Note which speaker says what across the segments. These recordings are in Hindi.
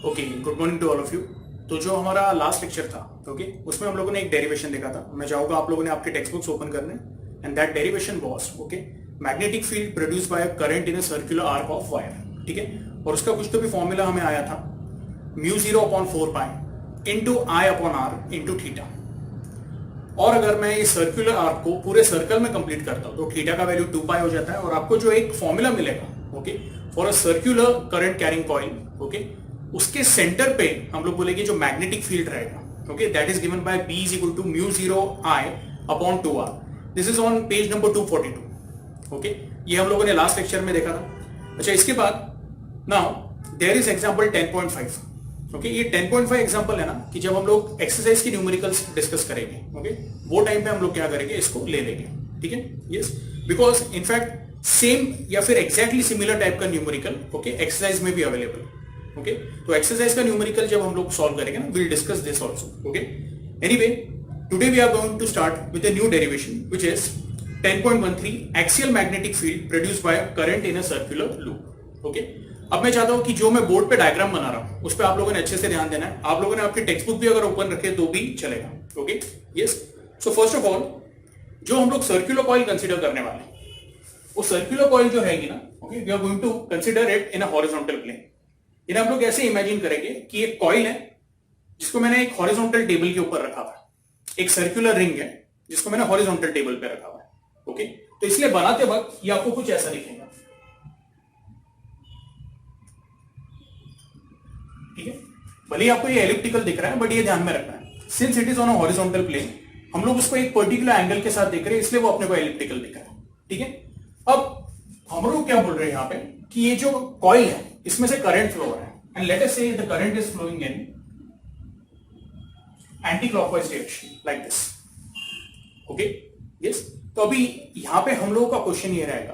Speaker 1: Okay, good morning to all of you. तो जो हमारा लास्ट लेक्चर था, ओके, उसमें हम लोगों ने एक डेरिवेशन देखा था। मैं चाहूंगा आप लोगों ने आपके टेक्स्ट बुक्स ओपन करने, and that derivation was okay, magnetic field produce by a current in a circular arc of wire. ठीक है, और उसका कुछ तो भी फॉर्मूला हमें आया था, mu 0/4 pi into I upon R into theta. और अगर मैं इस सर्कुलर आर्क को पूरे सर्कल में कंप्लीट करता हूं तो थीटा का वैल्यू 2 पाई हो जाता है, और आपको जो एक फॉर्मूला मिलेगा okay for a circular current carrying coil, okay, उसके सेंटर पे हम लोग बोलेंगे जो मैग्नेटिक फील्ड रहेगा, okay, that is given by B is equal to mu 0 I upon 2R। This is on page number 242। Okay, ये हम लोगों ने लास्ट लेक्चर में देखा था। अच्छा, इसके बाद now there is example 10.5। Okay, ये 10.5 एग्जांपल है ना कि जब हम लोग एक्सरसाइज की न्यूमेरिकल्स डिस्कस करेंगे, ओके, वो टाइम पे हम लोग क्या करेंगे, इसको ले लेंगे। ठीक है, यस, बिकॉज इनफैक्ट सेम या फिर एग्जैक्टली सिमिलर टाइप का न्यूमेरिकल ओके एक्सरसाइज में भी अवेलेबल। ओके, तो एक्सरसाइज का न्यूमेरिकल जब हम लोग सॉल्व करेंगे ना, will discuss this also. Okay, anyway today we are going to start with a new derivation which is 10.13 axial magnetic field produced by current in a circular loop. Okay, अब मैं चाहता हूं कि जो मैं बोर्ड पे डायग्राम बना रहा हूं उस पे आप लोगों ने अच्छे से ध्यान देना है। आप लोगों ने आपकी टेक्स्ट बुक भी अगर ओपन रखे तो भी चलेगा। Okay, yes, so first of all जो हम लोग सर्कुलर कॉइल कंसीडर करने वाले हैं, वो सर्कुलर कॉइल जो रहेगी ना, okay, we are going to consider it in a horizontal plane. इन्हें हम लोग ऐसे इमेजिन करेंगे कि एक कॉइल है जिसको मैंने एक हॉरिजॉन्टल टेबल के ऊपर रखा हुआ, एक सर्कुलर रिंग है जिसको मैंने हॉरिजॉन्टल टेबल पे रखा हुआ है। ओके, तो इसलिए बनाते वक्त ये आपको कुछ ऐसा दिखेगा। ठीक है, भले ही आपको ये एलिप्टिकल दिख रहा है बट ये ध्यान में रखना है, since it is on a horizontal plane, हम लोग उसको एक पर्टिकुलर एंगल के साथ देख रहे हैं, इसलिए वो अपने को एलिप्टिकल दिख रहा है। ठीक है, अब हम लोग क्या बोल रहे हैं यहां पे कि ये जो कॉइल है इसमें से करंट फ्लो हो रहा है, and let us say the current is flowing in anticlockwise direction like this. Okay, yes, तो अभी यहां पे हम लोगों का क्वेश्चन ये रहेगा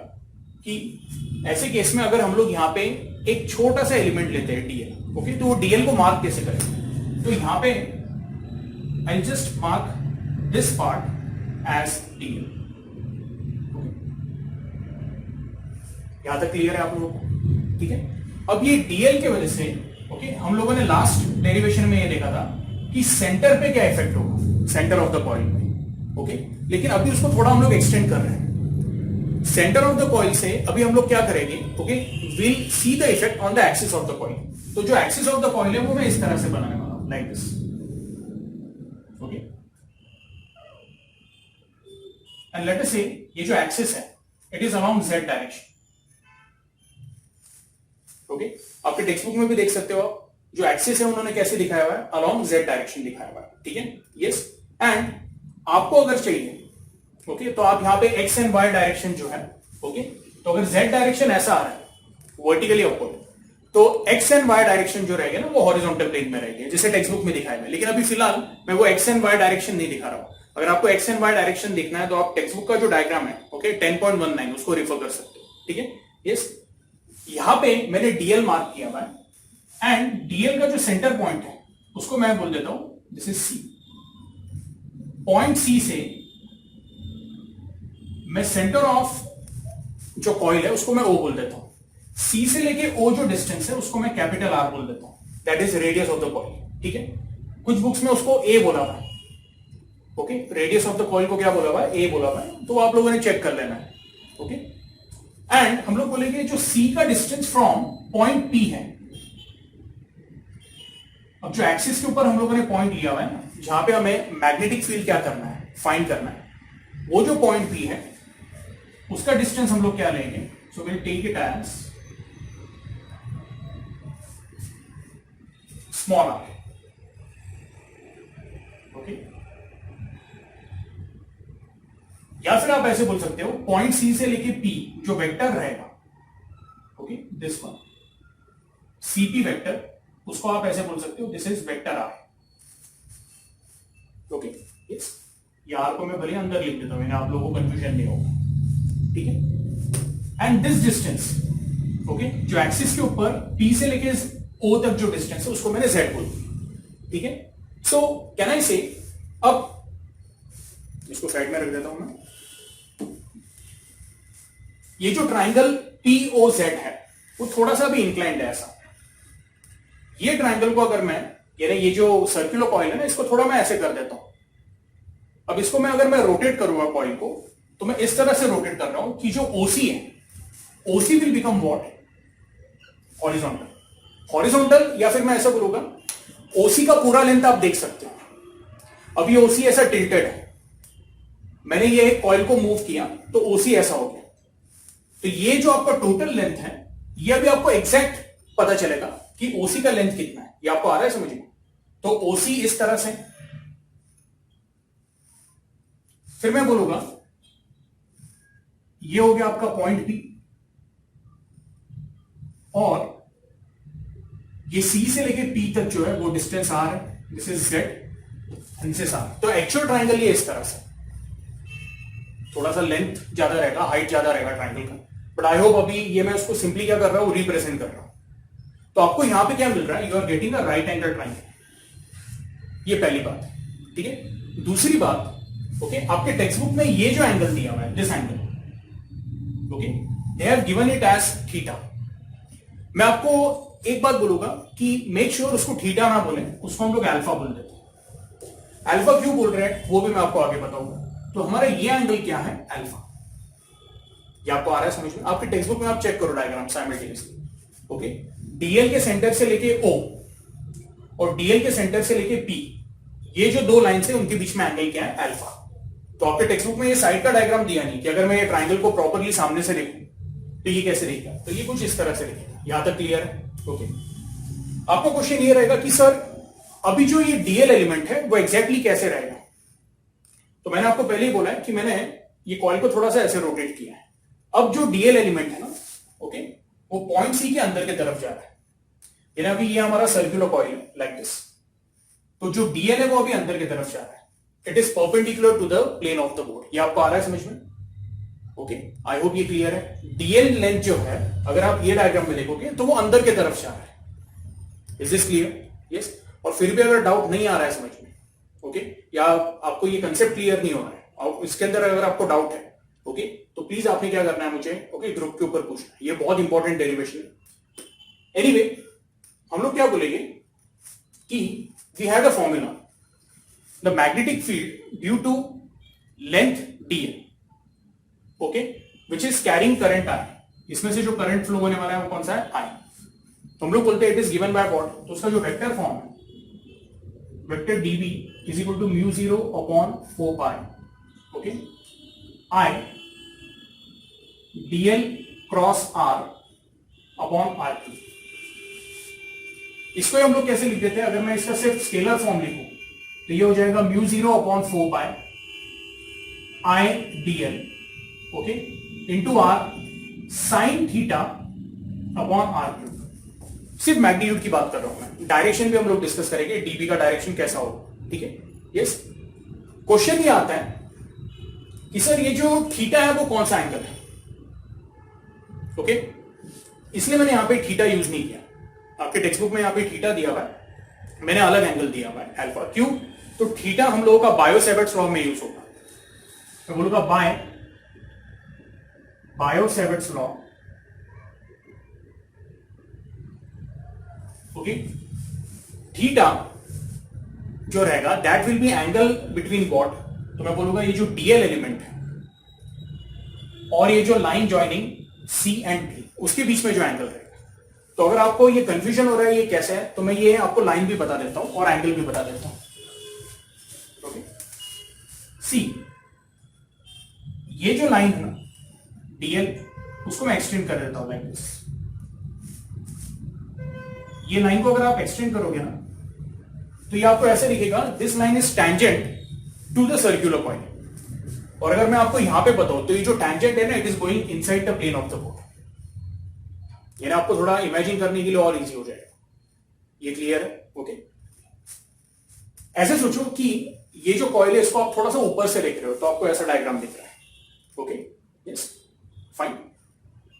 Speaker 1: कि ऐसे केस में अगर हम लोग यहां पे एक छोटा सा एलिमेंट लेते हैं डीएल, ओके, तो वो डीएल को मार्क कैसे करें। तो यहां पे I just mark this part as DL. यहां तक क्लियर है आप लोगों को? ठीक है, अब ये डीएल के वजह से ओके हम लोगों ने लास्ट डेरिवेशन में ये देखा था कि सेंटर पे क्या इफेक्ट होगा, सेंटर ऑफ द कॉइल में। ओके, लेकिन अभी उसको थोड़ा हम लोग एक्सटेंड कर रहे हैं। सेंटर ऑफ द कॉइल से अभी हम लोग क्या करेंगे, okay, will see the effect on the axis of the coil. तो जो एक्सिस ऑफ द कॉइल है वो मैं इस तरह से बनाने वाला हूं, like this. Okay, and let us से ये जो एक्सिस है it is along Z direction. Okay, आपके टेक्स्ट बुक में भी देख सकते हो आप, जो एक्सिस है उन्होंने कैसे दिखाया हुआ है, अलोंग जेड डायरेक्शन दिखाया हुआ है। ठीक है, यस, एंड आपको अगर चाहिए ओके तो आप यहां पे एक्स एंड वाई डायरेक्शन जो है, ओके, तो अगर जेड डायरेक्शन ऐसा आ रहा है वर्टिकली अपवर्ड, तो एक्स एंड वाई डायरेक्शन जो रहेगा ना वो हॉरिजॉन्टल प्लेन में रहेगी, जैसे टेक्स्ट बुक में दिखाया है। लेकिन अभी फिलहाल मैं वो एक्स एंड वाई डायरेक्शन नहीं दिखा रहा हूं। अगर आपको एक्स एंड वाई डायरेक्शन देखना है तो आप टेक्स्ट बुक का जो डायग्राम है ओके 10.19 उसको रेफर कर सकते हो। ठीक है, यस, यहां पे मैंने डीएल मार्क किया हुआ है, एंड डीएल का जो सेंटर पॉइंट है उसको मैं बोल देता हूं this is C. Point C से मैं सेंटर ऑफ जो कॉइल है उसको मैं ओ बोल देता हूं। सी से लेके ओ जो डिस्टेंस है उसको मैं कैपिटल आर बोल देता हूं, that is radius of the coil. ठीक है, कुछ बुक्स में उसको ए बोला हुआ है। Okay, radius of the coil को क्या बोला हुआ है, ए बोला हुआ है, तो आप लोगों ने चेक कर लेना है। ओके, एंड हम लोग बोलेंगे जो सी का डिस्टेंस फ्रॉम पॉइंट पी है, अब जो एक्सिस के ऊपर हम लोगों ने पॉइंट लिया हुआ है ना, जहां पे हमें मैग्नेटिक फील्ड क्या करना है, फाइंड करना है, वो जो पॉइंट पी है उसका डिस्टेंस हम लोग क्या लेंगे, so will take it as small are. Okay, या फिर आप ऐसे बोल सकते हो पॉइंट सी से लेके पी जो वेक्टर रहेगा, okay, this one CP vector, उसको आप ऐसे बोल सकते हो this is vector R. Okay, yes, ये आर को मैं भले अंदर लिख देता हूं, आप लोगों को कंफ्यूजन नहीं होगा। ठीक है, एंड दिस डिस्टेंस ओके जो एक्सिस के ऊपर पी से लेके ओ तक जो डिस्टेंस है उसको मैंने जेड बोल दिया। ठीक है, सो कैन आई से, अब इसको साइड में रख देता हूं मैं। ये जो ट्राइंगल पी ओ जेड है वो थोड़ा सा भी इंक्लाइंड है ऐसा, ये ट्राइंगल को अगर मैं, यानी ये जो सर्कुलर कॉइल है ना, इसको थोड़ा मैं ऐसे कर देता हूं। अब इसको मैं अगर मैं रोटेट करूंगा कॉइल को, तो मैं इस तरह से रोटेट कर रहा हूं कि जो ओसी है, OC will become what, horizontal. Horizontal, या फिर मैं ऐसा बोलूंगा ओसी का पूरा लेंथ आप देख सकते हो। अब ये ओसी ऐसा टिल्टेड है, मैंने ये कॉइल को मूव किया तो ओसी ऐसा हो गया। तो ये जो आपका टोटल लेंथ है, ये अभी आपको एग्जैक्ट पता चलेगा कि ओसी का लेंथ कितना है। ये आपको आ रहा है समझ में? तो ओसी इस तरह से, फिर मैं बोलूंगा ये हो गया आपका पॉइंट बी, और ये सी से लेके पी तक जो है वो डिस्टेंस आर है, this is Z and this is R. तो एक्चुअल ट्राइंगल ये इस तरह से, थोड़ा सा लेंथ ज्यादा रहेगा, हाइट ज्यादा रहेगा ट्राइंगल का, बट आई होप अभी ये मैं उसको सिंपली क्या कर रहा हूं, रिप्रेजेंट कर रहा हूं। तो आपको यहां पे क्या मिल रहा है, you are getting a right angle triangle. ये पहली बात है, ठीक है। दूसरी बात, ओके, आपके टेक्स्ट बुक में ये जो एंगल दिया हुआ है, this angle, okay, they have given it as theta. मैं आपको एक बात बोलूंगा कि मेक श्योर उसको थीटा ना बोले, उसको हम लोग अल्फा बोल देते हैं। अल्फा क्यों बोल रहे हैं वो भी मैं आपको आगे बताऊंगा। तो हमारा ये एंगल क्या है, अल्फा। ये आपको आ रहा है समझ में? आपके टेक्स्ट बुक में आप चेक करो डायग्राम साइमल्टेनियसली, ओके। डीएल के सेंटर से लेके ओ और डीएल के सेंटर से लेके पी, ये जो दो लाइन है उनके बीच में एंगल क्या है, अल्फा। तो आपके टेक्स्ट बुक में ये साइड का डायग्राम दिया नहीं कि अगर मैं ये ट्राइंगल को प्रॉपरली सामने से देखूं तो ये कैसे दिखेगा। तो ये कुछ इस तरह से दिखेगा। यहां तक क्लियर है? ओके। आपको क्वेश्चन ये रहेगा कि सर अभी जो ये डीएल एलिमेंट है वो एग्जैक्टली कैसे रहेगा। तो मैंने आपको पहले ही बोला है कि मैंने ये कॉइल को थोड़ा सा ऐसे रोटेट किया है। अब जो डीएल एलिमेंट है ना, ओके, वो पॉइंट सी के अंदर की तरफ जा रहा है। यानी अभी ये हमारा सर्कुलर कॉइल है लाइक दिस। तो जो डीएल है वो अभी अंदर की तरफ जा रहा है। It is perpendicular to the plane of the board. ये आपको आ रहा है समझ में? ओके, आई होप ये क्लियर है। डीएल लेंथ जो है, अगर आप ये डायग्राम में देखोगे तो वो अंदर की तरफ जा रहा है। Is this clear? यस। और फिर भी अगर डाउट नहीं आ रहा है समझ में, ओके, या आपको ये कंसेप्ट क्लियर नहीं हो रहा है और इसके अंदर अगर आपको डाउट है, ओके, तो प्लीज आपने क्या करना है मुझे, ओके, ग्रुप के ऊपर पूछना है। ये बहुत इंपॉर्टेंट डेरिवेशन है। एनीवे, हम लोग क्या बोलेंगे कि we had a formula, the magnetic field due to length DL, okay, which is carrying current I. इसमें से जो करंट फ्लो होने वाला है वो कौन सा है, आई। तो हम लोग बोलते हैं it is given by what, तो उसका जो वेक्टर फॉर्म है, vector DB is equal to mu 0 upon 4 pi, okay, I DL cross R upon R cube. इसको हम लोग कैसे लिख देते हैं, अगर मैं इसका सिर्फ स्केलर फॉर्म लिखूं तो ये हो जाएगा mu 0 upon 4 pi I DL, okay, into R sine theta upon R cube. सिर्फ मैग्नीट्यूड की बात कर रहा हूं मैं, डायरेक्शन भी हम लोग डिस्कस करेंगे, डीबी का डायरेक्शन कैसा होगा, ठीक है। यस, क्वेश्चन ये आता है कि सर ये जो थीटा है वो कौन सा एंगल है, ओके, इसलिए मैंने यहां पे थीटा यूज नहीं किया। आपके टेक्स्ट बुक में यहां पे थीटा दिया हुआ है, मैंने अलग एंगल दिया हुआ है अल्फा। क्यों? तो थीटा हम लोगों का बायो-सेवर्ट्स लॉ में यूज होगा। मैं बोलूंगा बायो-सेवर्ट्स लॉ, ओके, थीटा जो रहेगा that will B angle between what, तो मैं बोलूंगा ये जो डीएल एलिमेंट है और ये जो line joining C and D, उसके बीच में जो एंगल रहेगा। तो अगर आपको ये कंफ्यूजन हो रहा है ये कैसे है, तो मैं ये आपको लाइन भी बता देता हूं और एंगल भी बता देता हूं, ओके। सी, ये जो लाइन है ना डीएल, उसको मैं एक्सटेंड कर देता हूं लाइक दिस। ये लाइन को अगर आप एक्सटेंड करोगे ना तो ये आपको ऐसे दिखेगा, this line is tangent to the circular point. और अगर मैं आपको यहां पे बताऊं तो ये जो टैंजेंट है ना, it is going inside the plane of the board. ये ना आपको थोड़ा इमेजिन करने के लिए और इजी हो जाएगा। ये क्लियर है? ओके। ऐसे सोचो कि ये जो कॉइल है इसको आप थोड़ा सा ऊपर से देख रहे हो तो आपको ऐसा डायग्राम दिख रहा है, ओके, यस, फाइन।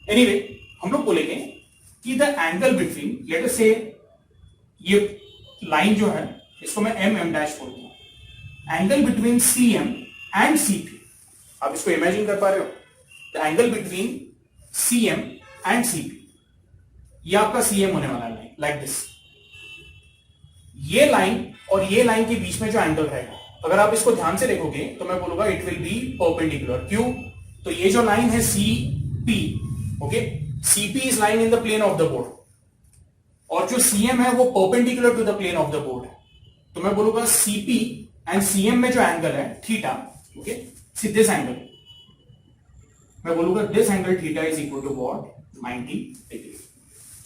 Speaker 1: एनीवे, हम लोग बोलेंगे कि the angle between, late us से ये लाइन जो है इसको मैं एम एम डैश बोलता हूं, angle between C M and C P. आप इसको इमेजिन कर पा रहे हो? The angle between C M and C P, ये आपका सी एम होने वाला है लाइक दिस, ये लाइन और ये लाइन के बीच में जो एंगल रहेगा, अगर आप इसको ध्यान से देखोगे तो मैं बोलूंगा इट विल बी परपेंडिकुलर। क्यों? तो ये जो लाइन है CP, okay, CP is line in the plane of the board, और जो CM है वो perpendicular to the plane of the board है। तो मैं बोलूंगा CP एंड CM में जो एंगल है theta, okay, see this angle, मैं बोलूंगा this angle theta is equal to what, 90 degree.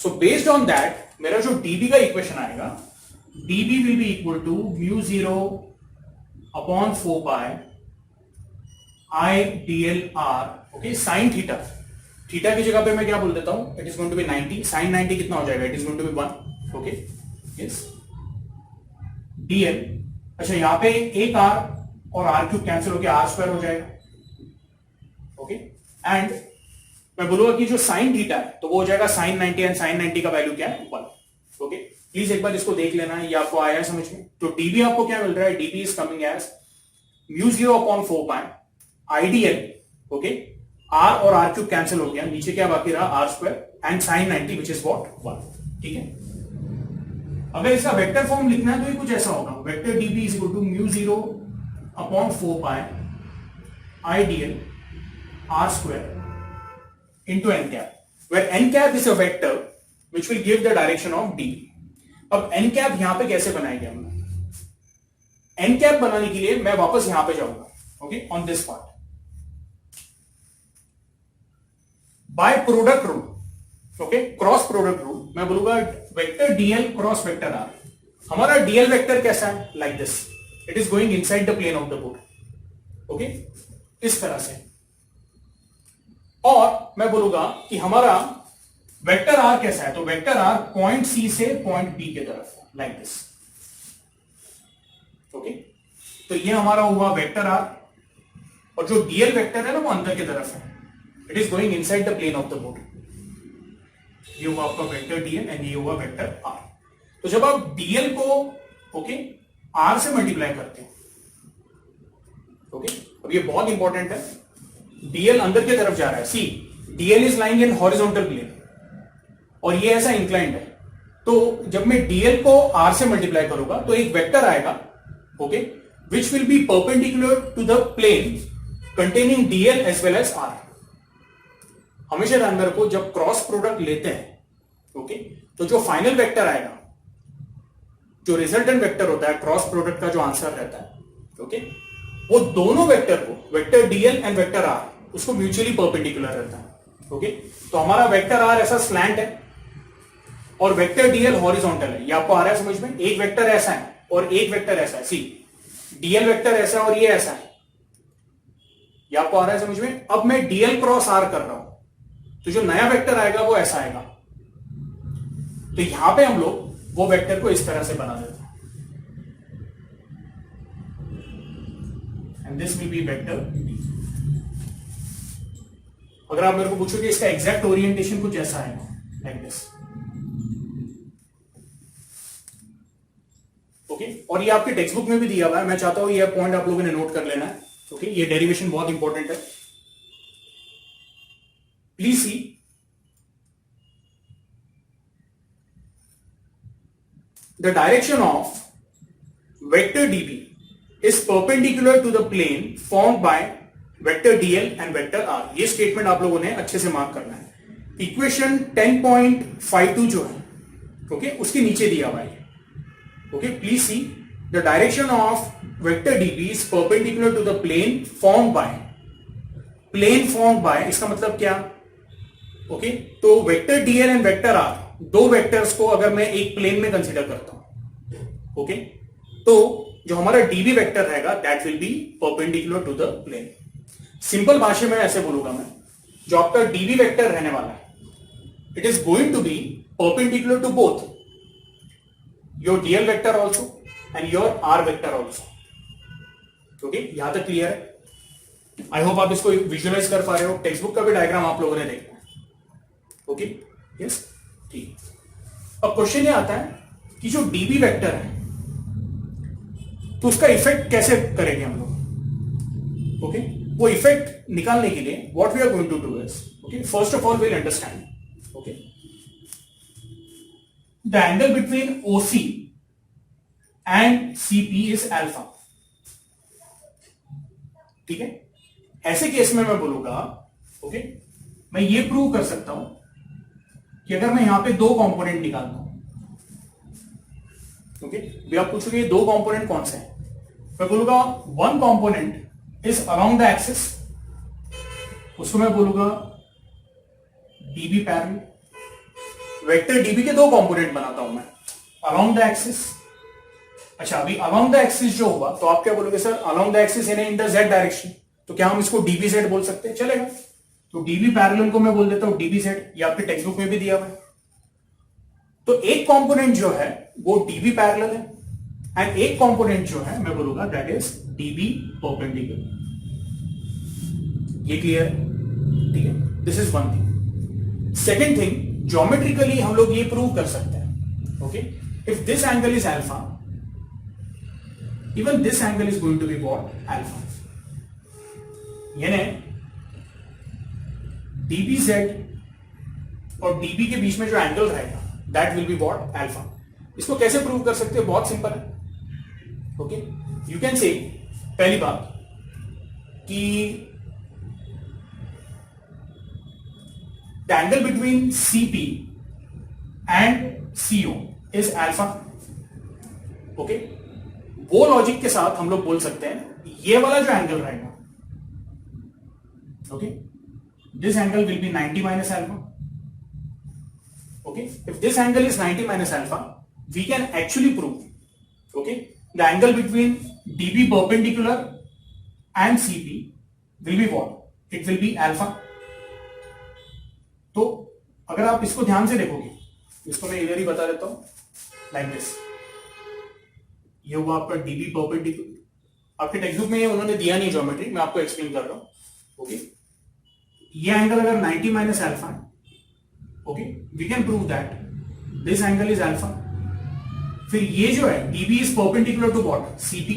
Speaker 1: So based on that मेरा जो dB का इक्वेशन आएगा, dB will be equal to mu 0 upon 4 pi I dl r, okay, sine theta, theta की जगह पे मैं क्या बोल देता हूं, it is going to be 90, sine 90 कितना हो जाएगा, it is going to be 1, okay, yes, dl, अच्छा यहां पे एक r और r क्यूब कैंसिल होकर r स्क्वायर हो जाएगा, ओके, एंड मैं बोलूंगा कि जो साइन थीटा है तो वो हो जाएगा साइन 90, एंड साइन 90 का वैल्यू क्या है, 1, ओके। प्लीज एक बार इसको देख लेना है, ये आपको आया है समझ में। तो dB आपको क्या मिल रहा है, dB is coming as mu 0 upon 4 pi I DL, okay, r और r क्यूब कैंसिल हो गया, नीचे क्या बाकी रहा, r square and sine 90 which is what, 1, ठीक है। अगर इसका वेक्टर फॉर्म लिखना है तो ये कुछ ऐसा होगा, vector dB is equal to mu 0 upon 4 pi I DL r square into n cap, where n cap is a vector which will give the direction of dB. अब n cap यहां पे कैसे बनाएंगे हम? n cap बनाने के लिए मैं वापस यहां पे जाऊंगा, okay, on this part, by product rule, okay, cross product rule, मैं बोलूंगा vector dl cross vector r। हमारा dl वेक्टर कैसा है, like this, it is going inside the plane of the board, okay, इस तरह से। और मैं बोलूंगा कि हमारा वेक्टर आर कैसा है, तो वेक्टर आर पॉइंट सी से पॉइंट बी की तरफ, लाइक दिस, ओके। तो ये हमारा हुआ वेक्टर आर, और जो डीएल वेक्टर है ना वो अंदर की तरफ है, it is going inside the plane of the board. ये हुआ आपका वेक्टर डीएल एंड ये हुआ वेक्टर आर। तो जब आप डीएल को, ओके, आर से मल्टीप्लाई करते हैं, ओके, अब ये बहुत इंपॉर्टेंट है, डीएल अंदर की तरफ जा रहा है, see DL is lying in horizontal plane और ये ऐसा इंक्लाइंड है, तो जब मैं डीएल को आर से मल्टीप्लाई करूंगा तो एक वेक्टर आएगा, okay, which will be perpendicular to the plane containing DL as well as R. हमेशा ध्यान रखो जब क्रॉस प्रोडक्ट लेते हैं, ओके, तो जो फाइनल वेक्टर आएगा, जो रिजल्टेंट वेक्टर होता है क्रॉस प्रोडक्ट का जो आंसर रहता है, ओके, वो दोनों वेक्टर को, vector DL and vector R, उसको म्यूचुअली परपेंडिकुलर रहता है, ओके। तो हमारा वेक्टर आर ऐसा स्लैंट है और वेक्टर डीएल हॉरिजॉन्टल है, ये आपको आ रहा है समझ में। एक वेक्टर ऐसा है और एक वेक्टर ऐसा है, सी डीएल वेक्टर ऐसा और ये ऐसा है, ये आपको आ रहा है समझ में। अब मैं डीएल क्रॉस आर कर रहा हूं तो जो नया वेक्टर आएगा वो ऐसा आएगा, तो यहां पे हम लोग वो वेक्टर को इस तरह से बना देते हैं, and this will be vector B। अगर आप मेरे को पूछोगे इसका एग्जैक्ट ओरिएंटेशन कुछ ऐसा है, लाइक दिस, ओके। और ये आपके टेक्स्ट बुक में भी दिया हुआ है, मैं चाहता हूं ये पॉइंट आप लोगों ने नोट कर लेना है, ओके। ये डेरिवेशन बहुत इंपॉर्टेंट है, please see the direction of vector dB is perpendicular to the plane formed by vector dl and vector r। ये स्टेटमेंट आप लोगों ने अच्छे से मार्क करना है। इक्वेशन 10.52 जो है, ओके, उसके नीचे दिया हुआ है, okay. Please see the direction of vector db is perpendicular to the plane formed by, plane formed by, इसका मतलब क्या, ओके। तो vector dl and vector r, दो वेक्टर्स को अगर मैं एक प्लेन में कंसीडर करता हूं, ओके, तो जो हमारा डीबी वेक्टर रहेगा that will be perpendicular to the plane. Simple भाषा में ऐसे बोलूंगा मैं, जो आपका डीबी वेक्टर रहने वाला है, it is going to be perpendicular to both your DL vector also and your R vector also, okay. यहां तक क्लियर है? आई होप आप इसको विजुअलाइज कर पा रहे हो। टेक्स्ट बुक का भी डायग्राम आप लोगों ने देखना है, ओके, यस, ठीक। अब क्वेश्चन ये आता है कि जो डीबी वेक्टर है तो उसका इफेक्ट कैसे करेंगे हम लोग, ओके। वो इफेक्ट निकालने के लिए what we are going to do is, okay, first of all will understand, okay, the angle between OC and CP is alpha. ठीक है, ऐसे केस में मैं बोलूंगा ओके, मैं ये प्रूव कर सकता हूं कि अगर मैं यहां पे दो कंपोनेंट निकालता हूं, ओके, भी आप पूछोगे दो कंपोनेंट कौन से हैं, मैं बोलूंगा one component is around the axis, उसको मैं बोलूंगा डीबी पैरेलल। वेक्टर डीबी के दो कंपोनेंट बनाता हूं मैं अराउंड द एक्सिस। अच्छा, अभी अराउंड द एक्सिस जो होगा तो आप क्या बोलोगे सर, अराउंड द एक्सिस यानी इन द जेड डायरेक्शन, तो क्या हम इसको डीबी जेड बोल सकते हैं? चलेगा, तो डीबी पैरेलल को मैं बोल देता हूं डीबी जेड, ये आपके टेक्स्ट बुक में भी दिया हुआ है। तो एक कंपोनेंट जो है वो डीबी पैरेलल है एंड एक कंपोनेंट जो है मैं बोलूंगा दैट इज डीबी परपेंडिकुलर। ये क्लियर है? ठीक है, this is one thing. Second thing, geometrically हम लोग ये प्रूव कर सकते हैं okay, if this angle is alpha, even this angle is going to be what, alpha. यानी डीबी जेड और डीबी के बीच में जो एंगल रहेगा that will be what, alpha. इसको कैसे प्रूव कर सकते हो? बहुत सिंपल है ओके, यू कैन से पहली बात कि the angle between CP and CO is alpha. Okay, वो लॉजिक के साथ हम लोग बोल सकते हैं ये वाला जो एंगल रहेगा okay, this angle will be 90 minus alpha. Okay, if this angle is 90 minus alpha, we can actually prove okay, the angle between DB perpendicular and CP will be what? It will be alpha. तो अगर आप इसको ध्यान से देखोगे, इसको मैं इधर ही बता देता हूं लाइक दिस, ये हुआ आपका DB perpendicular। आपके टेक्स्ट बुक में उन्होंने दिया नहीं ज्योमेट्री, मैं आपको एक्सप्लेन कर रहा हूं ओके। ये एंगल अगर 90 माइनस अल्फा है okay, we can prove that this angle is alpha. फिर ये जो है dB is perpendicular to what, CP,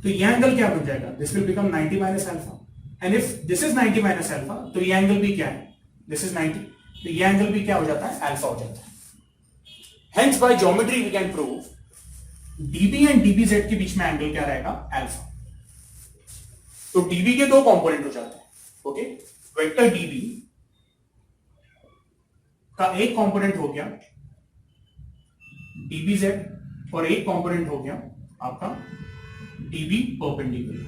Speaker 1: तो ये एंगल क्या बन जाएगा, this will become 90 minus alpha. And if this is 90 minus alpha, तो ये एंगल भी क्या है, दिस इज 90, तो ये एंगल भी क्या हो जाता है, अल्फा हो जाता है। Hence by geometry we can prove DB and DBZ के बीच में एंगल क्या रहेगा, अल्फा। तो DB के दो कंपोनेंट हो जाते हैं ओके, वेक्टर DB का एक कंपोनेंट हो गया DBZ और एक कंपोनेंट हो गया आपका DB परपेंडिकुलर।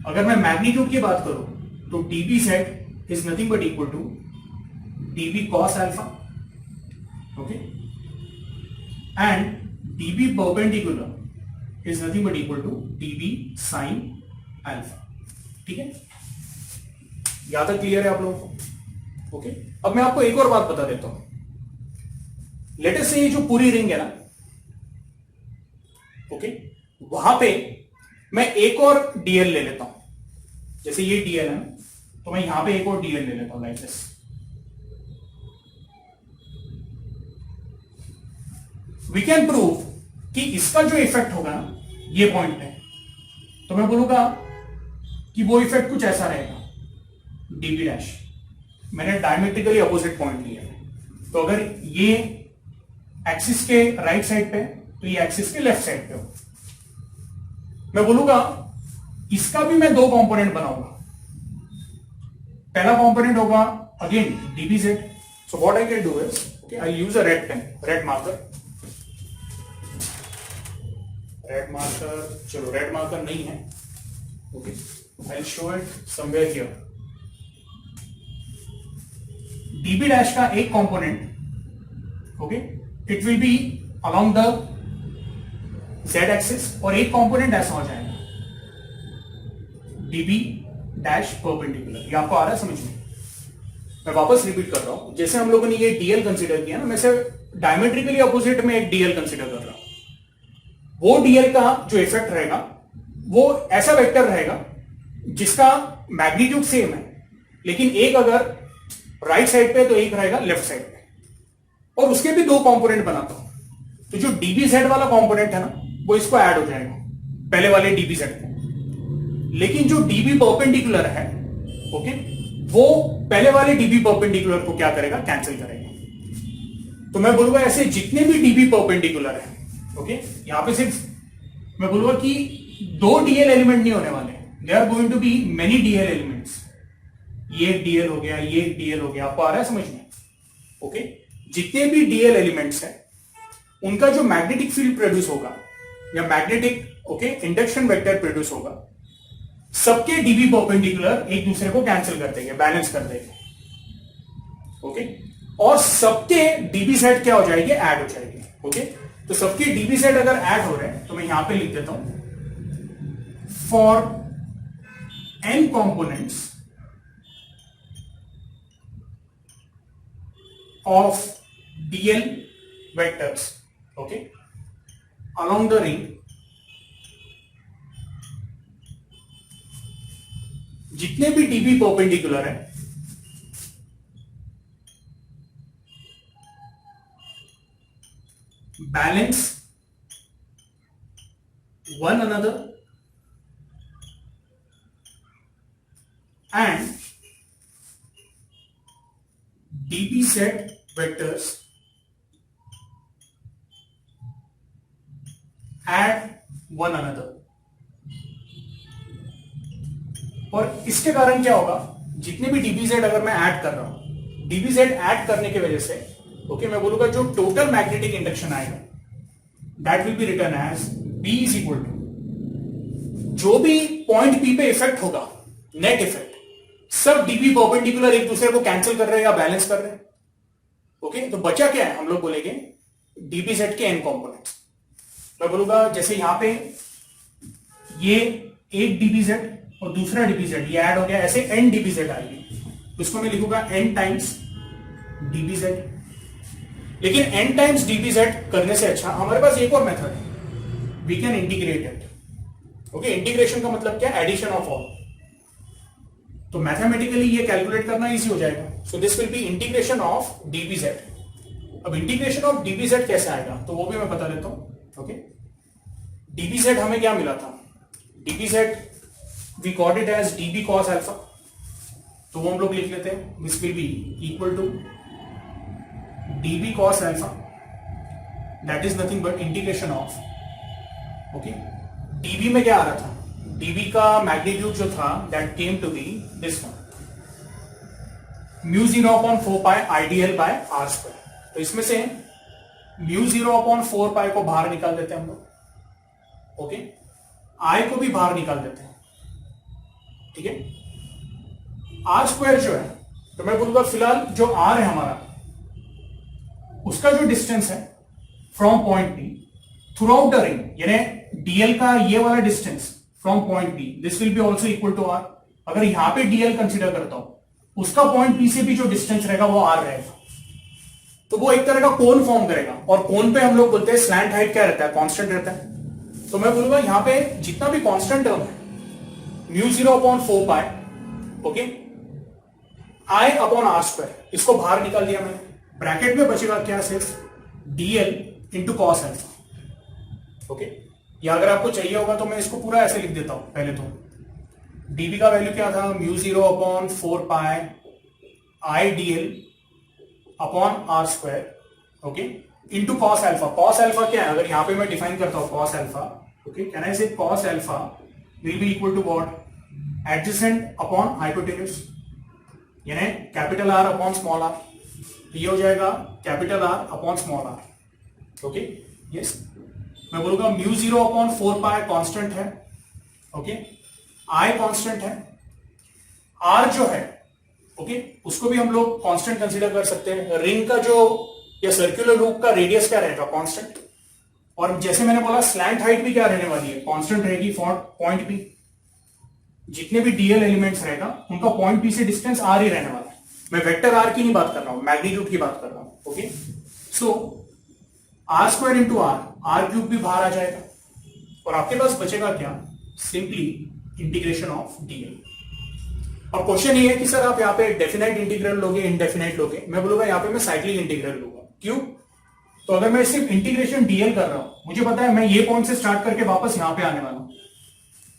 Speaker 1: अगर मैं मैग्नीट्यूड की बात करूं तो DBZ is nothing but equal to DB cos alpha okay, and DB perpendicular is nothing but equal to DB sin alpha. ठीक है, यहां तक क्लियर है आप लोगों को ओके। अब मैं आपको एक और बात बता देता हूं, लेट अस से ये जो पूरी रिंग है ना ओके, वहां पे मैं एक और डीएल ले लेता हूं, जैसे ये डीएल है तो मैं यहां पे एक और डीएल ले लेता हूं like this. We can prove कि इसका जो इफेक्ट होगा ना ये पॉइंट पे, तो मैं बोलूंगा कि वो इफेक्ट कुछ ऐसा रहेगा, डीबी डैश। मैंने डायमेट्रिकली अपोजिट पॉइंट लिया है, तो अगर ये एक्सिस के राइट साइड पे तो ये एक्सिस के लेफ्ट साइड पे हो, मैं बोलूंगा इसका भी मैं दो कंपोनेंट बनाऊंगा। पहला कंपोनेंट होगा again DBZ। So what I can do is okay, I use a red pen, red marker, red marker, चलो रेड मार्कर नहीं है okay, I will show it somewhere here. DB dash का एक component okay, it will be along the z axis और एक कंपोनेंट ऐसा हो जाएगा DB डैश परपेंडिकुलर। ये आपको आ रहा है समझ में? मैं वापस रिपीट कर रहा हूं, जैसे हम लोगों ने ये DL कंसीडर किया ना, मैं से डायमेट्रिकली अपोजिट में एक DL कंसीडर कर रहा हूं। वो DL का जो इफेक्ट रहेगा वो ऐसा वेक्टर रहेगा जिसका मैग्नीट्यूड सेम है, लेकिन एक अगर राइट साइड पे तो एक रहेगा लेफ्ट साइड पे, और उसके भी दो कंपोनेंट बनाता हूं। तो जो DBZ वाला कंपोनेंट है ना वो इसको ऐड हो जाएगा पहले वाले DBZ पे, लेकिन जो DB परपेंडिकुलर है ओके, वो पहले वाले DB परपेंडिकुलर को क्या करेगा, कैंसिल करेगा। तो मैं बोलूंगा ऐसे जितने भी DB परपेंडिकुलर है ओके यहां पे सिर्फ मैं बोलूंगा कि 2 डीएल एलिमेंट नहीं होने वाले, they are going to be many DL elements. ये एक डीएल हो गया, ये एक डीएल हो गया, आपको आ रहा है समझ में? ओके जितने भी डीएल एलिमेंट्स हैं उनका जो मैग्नेटिक फील्ड प्रोड्यूस होगा या मैग्नेटिक इंडक्शन वेक्टर प्रोड्यूस होगा, सबके डीबी परपेंडिकुलर एक दूसरे को कैंसिल कर देंगे, बैलेंस कर देंगे। ओके और सबके डीबी सेट क्या हो जाएगी? ऐड हो जाएगी। ओके तो सबके डीबी सेट अगर ऐड हो रहे हैं तो मैं यहां पे लिख देता हूं for n components of dl vectors okay along the ring, जितने भी डीबी परपेंडिकुलर है balance one another and db set vectors add one another। और इसके कारण क्या होगा? जितने भी डीबी सेट अगर मैं ऐड कर रहा हूं, डीबी सेट ऐड करने की वजह से मैं बोलूंगा जो टोटल मैग्नेटिक इंडक्शन आएगा that will be written as B is equal to जो भी पॉइंट P पे इफेक्ट होगा, नेट इफेक्ट, सब डीबी परपेंडिकुलर एक दूसरे को कैंसिल कर रहे हैं या बैलेंस कर रहे हैं। ओके तो बचा क्या है? हम लोग बोलेंगे डीबी सेट के n कंपोनेंट्स। मैं बोलूंगा जैसे यहां पे ये एक डीबी सेट और दूसरा डीबी सेट ये ऐड हो गया, ऐसे n डीबी सेट आएगी, उसको मैं लिखूंगा n टाइम्स डीबी सेट। लेकिन n टाइम्स डीबी सेट करने से अच्छा हमारे पास एक और मेथड है, we can integrate it. Okay integration का मतलब क्या? Addition of all. तो मैथमेटिकली ये कैलकुलेट करना इजी हो जाएगा। So this will be integration of DB set. अब इंटीग्रेशन ऑफ डीबी सेट कैसे आएगा तो वो भी मैं बता देता हूं। ओके डीबी सेट हमें क्या मिला था? DB set we got it as DB cos alpha, तो वो हम लोग लिख लेते हैं this will be equal to db cos alpha, that is nothing but integration of db में क्या आ रहा था? db का मैग्नीट्यूड जो था that came to be this one mu 0 upon 4 pi idl by r square। तो इसमें से mu 0 upon 4 pi को बाहर निकाल देते हैं हम लोग। ओके I को भी बाहर निकाल देते हैं, ठीक है। r स्क्वायर जो है तो मैं बोलूंगा फिलहाल जो r है हमारा उसका जो डिस्टेंस है from point B throughout the ring, यानी डीएल का ये वाला distance from point B, this will be also equal to R. अगर यहां पे डीएल कंसीडर करता हूं उसका पॉइंट बी से भी जो डिस्टेंस रहेगा वो आर रहेगा, तो वो एक तरह का कोन फॉर्म करेगा। और कोन पे हम लोग बोलते हैं स्लैंट हाइट क्या रहता है? कांस्टेंट रहता है। तो मैं बोलूंगा यहां पे जितना भी कांस्टेंट टर्म है mu 0 upon 4 pi okay I upon R square, इसको बाहर निकाल दिया मैंने। ब्रैकेट में बचेगा क्या? सिर्फ dl into cos alpha. Okay या अगर आपको चाहिए होगा तो मैं इसको पूरा ऐसे लिख देता हूं। पहले तो db का वैल्यू क्या था? Mu 0 upon 4 pi I dl upon R square okay into cos alpha. Cos alpha क्या है? अगर यहां पे मैं डिफाइन करता हूं cos alpha, okay can I say cos alpha will be equal to what? Adjacent upon hypotenuse, यानी capital R upon small r. ये हो जाएगा capital R upon small are. Okay yes मैं बोलूंगा म्यू 0 अपॉन 4 पाई कांस्टेंट है, ओके आई कांस्टेंट है, आर जो है ओके उसको भी हम लोग कांस्टेंट कंसीडर कर सकते हैं। रिंग का जो या सर्कुलर लूप का रेडियस क्या रहेगा? कांस्टेंट। और जैसे मैंने बोला स्लैंट हाइट भी क्या रहने वाली है? कांस्टेंट रहेगी फॉर पॉइंट पी। जितने भी डीएल एलिमेंट्स रहेगा उनका पॉइंट पी से डिस्टेंस आर ही रहने वाला है। मैं वेक्टर आर की नहीं बात कर रहा हूं, मैग्नीट्यूड की बात कर रहा हूं। Okay so R square into R cube भी बाहर आ जाएगा और आपके पास बचेगा क्या? Simply integration of DL. और क्वेश्चन ये है कि सर आप यहाँ पे डेफिनेट इंटीग्रल लोगे, इनडेफिनेट लोगे? मैं बोलूंगा यहाँ पे मैं साइक्लिक इंटीग्रल लूंगा। क्यों? तो अगर मैं सिर्फ इंटीग्रेशन डीएल कर रहा हूं, मुझे पता है मैं ये पॉइंट से स्टार्ट करके वापस यहां पे आने वाला हूं,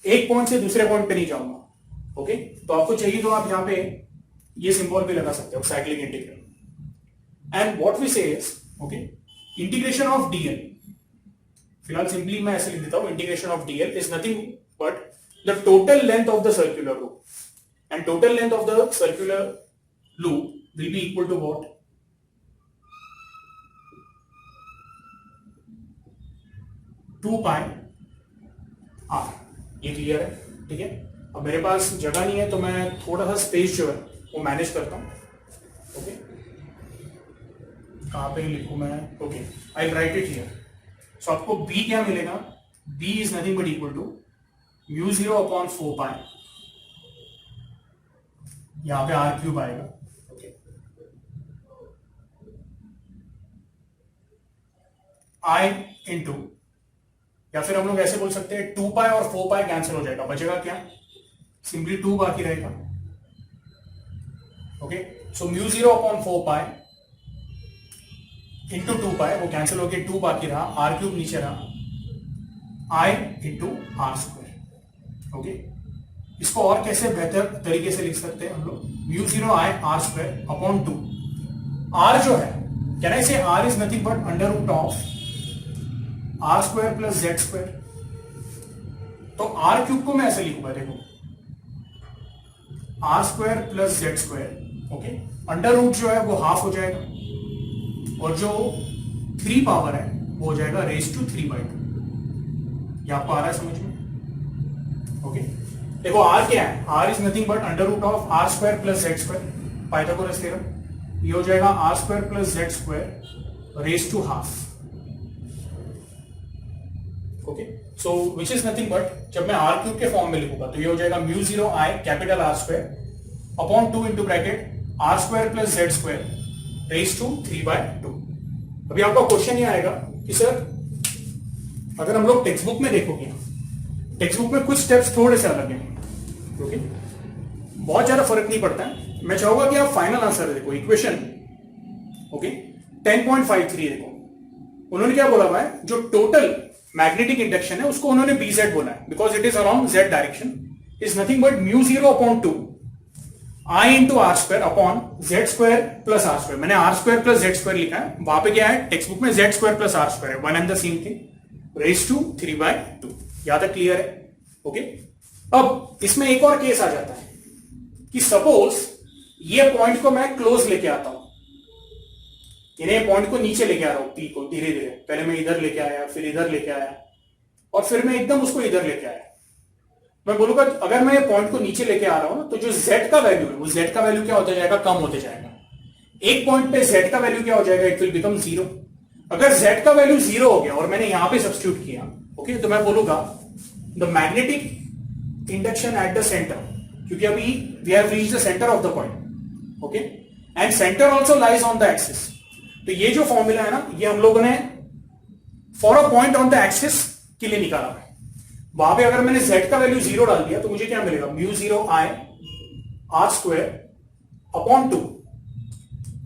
Speaker 1: एक पॉइंट से दूसरे पॉइंट पे नहीं जाऊंगा। ओके तो आपको चाहिए तो आप यहां पे ये सिंबल भी लगा सकते हो, cyclic integral. And what we say is okay integration of DL फिलहाल सिंपली मैं ऐसे लिख देता हूं, integration of DL is nothing but the total length of the circular loop, and total length of the circular loop will be equal to what, 2 pi R. ये क्लियर है? ठीक है, अब मेरे पास जगह नहीं है तो मैं थोड़ा सा स्पेस जो है वो मैनेज करता हूं। ओके, कहां पे लिखूं मैं? Okay, I write it here. So आपको बी क्या मिलेगा? B is nothing but equal to mu 0 upon 4 pi, यहां पे आर क्यूब आएगा। ओके, आई इंटू, या फिर हम लोग ऐसे बोल सकते हैं 2 पाई और 4 पाई कैंसिल हो जाएगा, बचेगा क्या? सिंपली 2 बाकी रहेगा। Okay, so mu 0 upon 4 pi into 2 पाई, वो कैंसिल होके 2 बाकी रहा, आर क्यूब नीचे रहा, आई इंटू आर स्क्वायर। ओके, इसको और कैसे बेहतर तरीके से लिख सकते हैं हम लोग? Mu 0 I R square upon 2, R जो है, can I say R is nothing but under root of R square plus Z square. तो आर क्यूब को मैं ऐसे लिखूंगा, देखो, R square plus Z square. Okay, under root जो है वो हाफ हो जाएगा, और जो 3 पावर है वो हो जाएगा रेज टू 3/2। ये आपको आ रहा है समझ में? ओके, देखो आर क्या है? R is nothing but under root of R square plus Z square, Pythagoras theorem. ये हो जाएगा R square plus Z square raise to half. Okay, so which is nothing but, जब मैं आर क्यूब के फॉर्म में लिखूंगा तो ये हो जाएगा mu 0 I capital R square upon 2 into bracket R square plus Z square raise to 3/2। अभी आपका क्वेश्चन ये आएगा कि सर अगर हम लोग टेक्स्ट बुक में देखोगे, टेक्स्ट बुक में कुछ स्टेप्स थोड़े से अलग हैं। ओके, बहुत ज्यादा फर्क नहीं पड़ता है। मैं चाहूंगा कि आप फाइनल आंसर देखो, इक्वेशन ओके 10.53 देखो, उन्होंने क्या बोला हुआ है? जो टोटल मैग्नेटिक इंडक्शन है उसको उन्होंने BZ बोला है, because it is around Z direction, is nothing but mu 0 upon 2 I into R square upon Z square plus R square. मैंने R square plus Z square लिखा है, वहां पे क्या है टेक्स्ट बुक में Z square plus R square है, one and the same thing, raise to 3/2। यहां तक क्लियर है? ओके, अब इसमें एक और केस आ जाता है कि सपोज ये पॉइंट को मैं क्लोज लेके आता हूं, इन्हें पॉइंट को नीचे लेके आ रहा हूं, पी को धीरे धीरे, पहले मैं इधर लेके आया, फिर इधर लेके आया, और फिर मैं एकदम उसको इधर लेके आया। मैं बोलूंगा अगर मैं पॉइंट को नीचे लेके आ रहा हूं तो जो z का वैल्यू है वो z का वैल्यू क्या होता जाएगा? कम होते जाएगा। एक पॉइंट पे z का वैल्यू क्या हो जाएगा? It will become 0। अगर z का वैल्यू 0 हो गया और मैंने यहां पे सब्स्टिट्यूट किया, ओके, तो मैं बोलूंगा the magnetic induction at the centre, क्योंकि अभी we have reached the centre of the point, okay, and centre also lies on the axis. तो ये जो फॉर्मूला है ना, ये हम लोगों ने for a point on the axis के लिए निकाला है। वहां पे अगर मैंने z का वैल्यू 0 डाल दिया तो मुझे क्या मिलेगा? Mu 0 I R square upon 2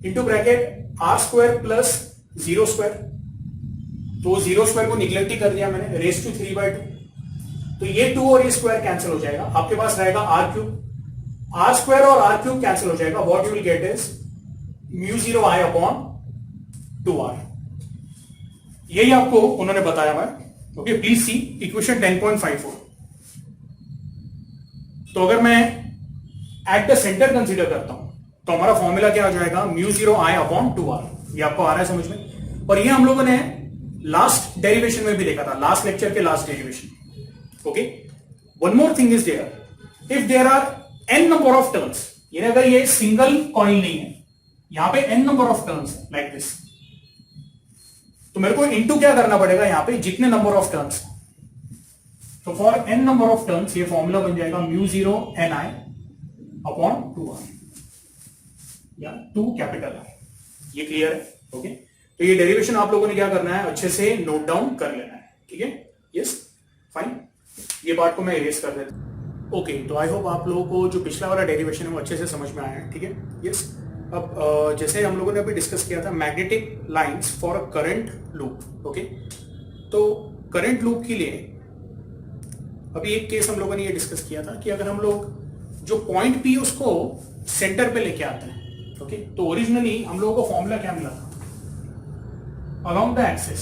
Speaker 1: into bracket R square plus 0 square. तो 0 स्क्वायर को निग्लेक्ट ही कर दिया मैंने, रेज टू 3/2। तो ये 2 और ये स्क्वायर कैंसिल हो जाएगा, आपके पास रहेगा आर क्यूब। आर स्क्वायर और आर क्यूब कैंसिल हो जाएगा, what you will gate is mu 0 I upon 2r। यही आपको उन्होंने बताया हुआ है। Okay, please C equation 10.54। तो अगर मैं एट द सेंटर कंसीडर करता हूं तो हमारा फॉर्मूला क्या आ जाएगा? Mu 0 I upon 2r। ये आपको आ रहा है समझ में? और ये हम लोगों ने लास्ट डेरिवेशन में भी देखा था, लास्ट लेक्चर के last derivation. Okay, one more thing is there, if there are n number of turns, यानी अगर ये सिंगल कॉइल नहीं है, यहां पे n नंबर ऑफ टर्न्स है लाइक दिस, तो मेरे को इनटू क्या करना पड़ेगा यहां पे? जितने नंबर ऑफ टर्न्स। तो for n number of turns ये फॉर्मूला बन जाएगा म्यू 0 ni अपॉन 2r, या 2 कैपिटल R। ये क्लियर है? ओके, तो ये डेरिवेशन आप लोगों ने क्या करना है? अच्छे से नोट डाउन कर लेना है। ठीक है, यस, फाइन। ये पार्ट को मैं इरेज कर देता हूं। ओके, तो आई होप आप लोगों को जो पिछला वाला डेरिवेशन है वो अच्छे से समझ में आया है। ठीक है, यस। अब जैसे हम लोगों ने अभी डिस्कस किया था magnetic lines for a current loop. Okay, तो करंट लूप के लिए अभी एक केस हम लोगों ने ये डिस्कस किया था कि अगर हम लोग जो पॉइंट पी उसको सेंटर पे लेके आते हैं, ओके, तो ओरिजिनली हम लोगों को फॉर्मूला क्या मिला था? अलोंग द एक्सिस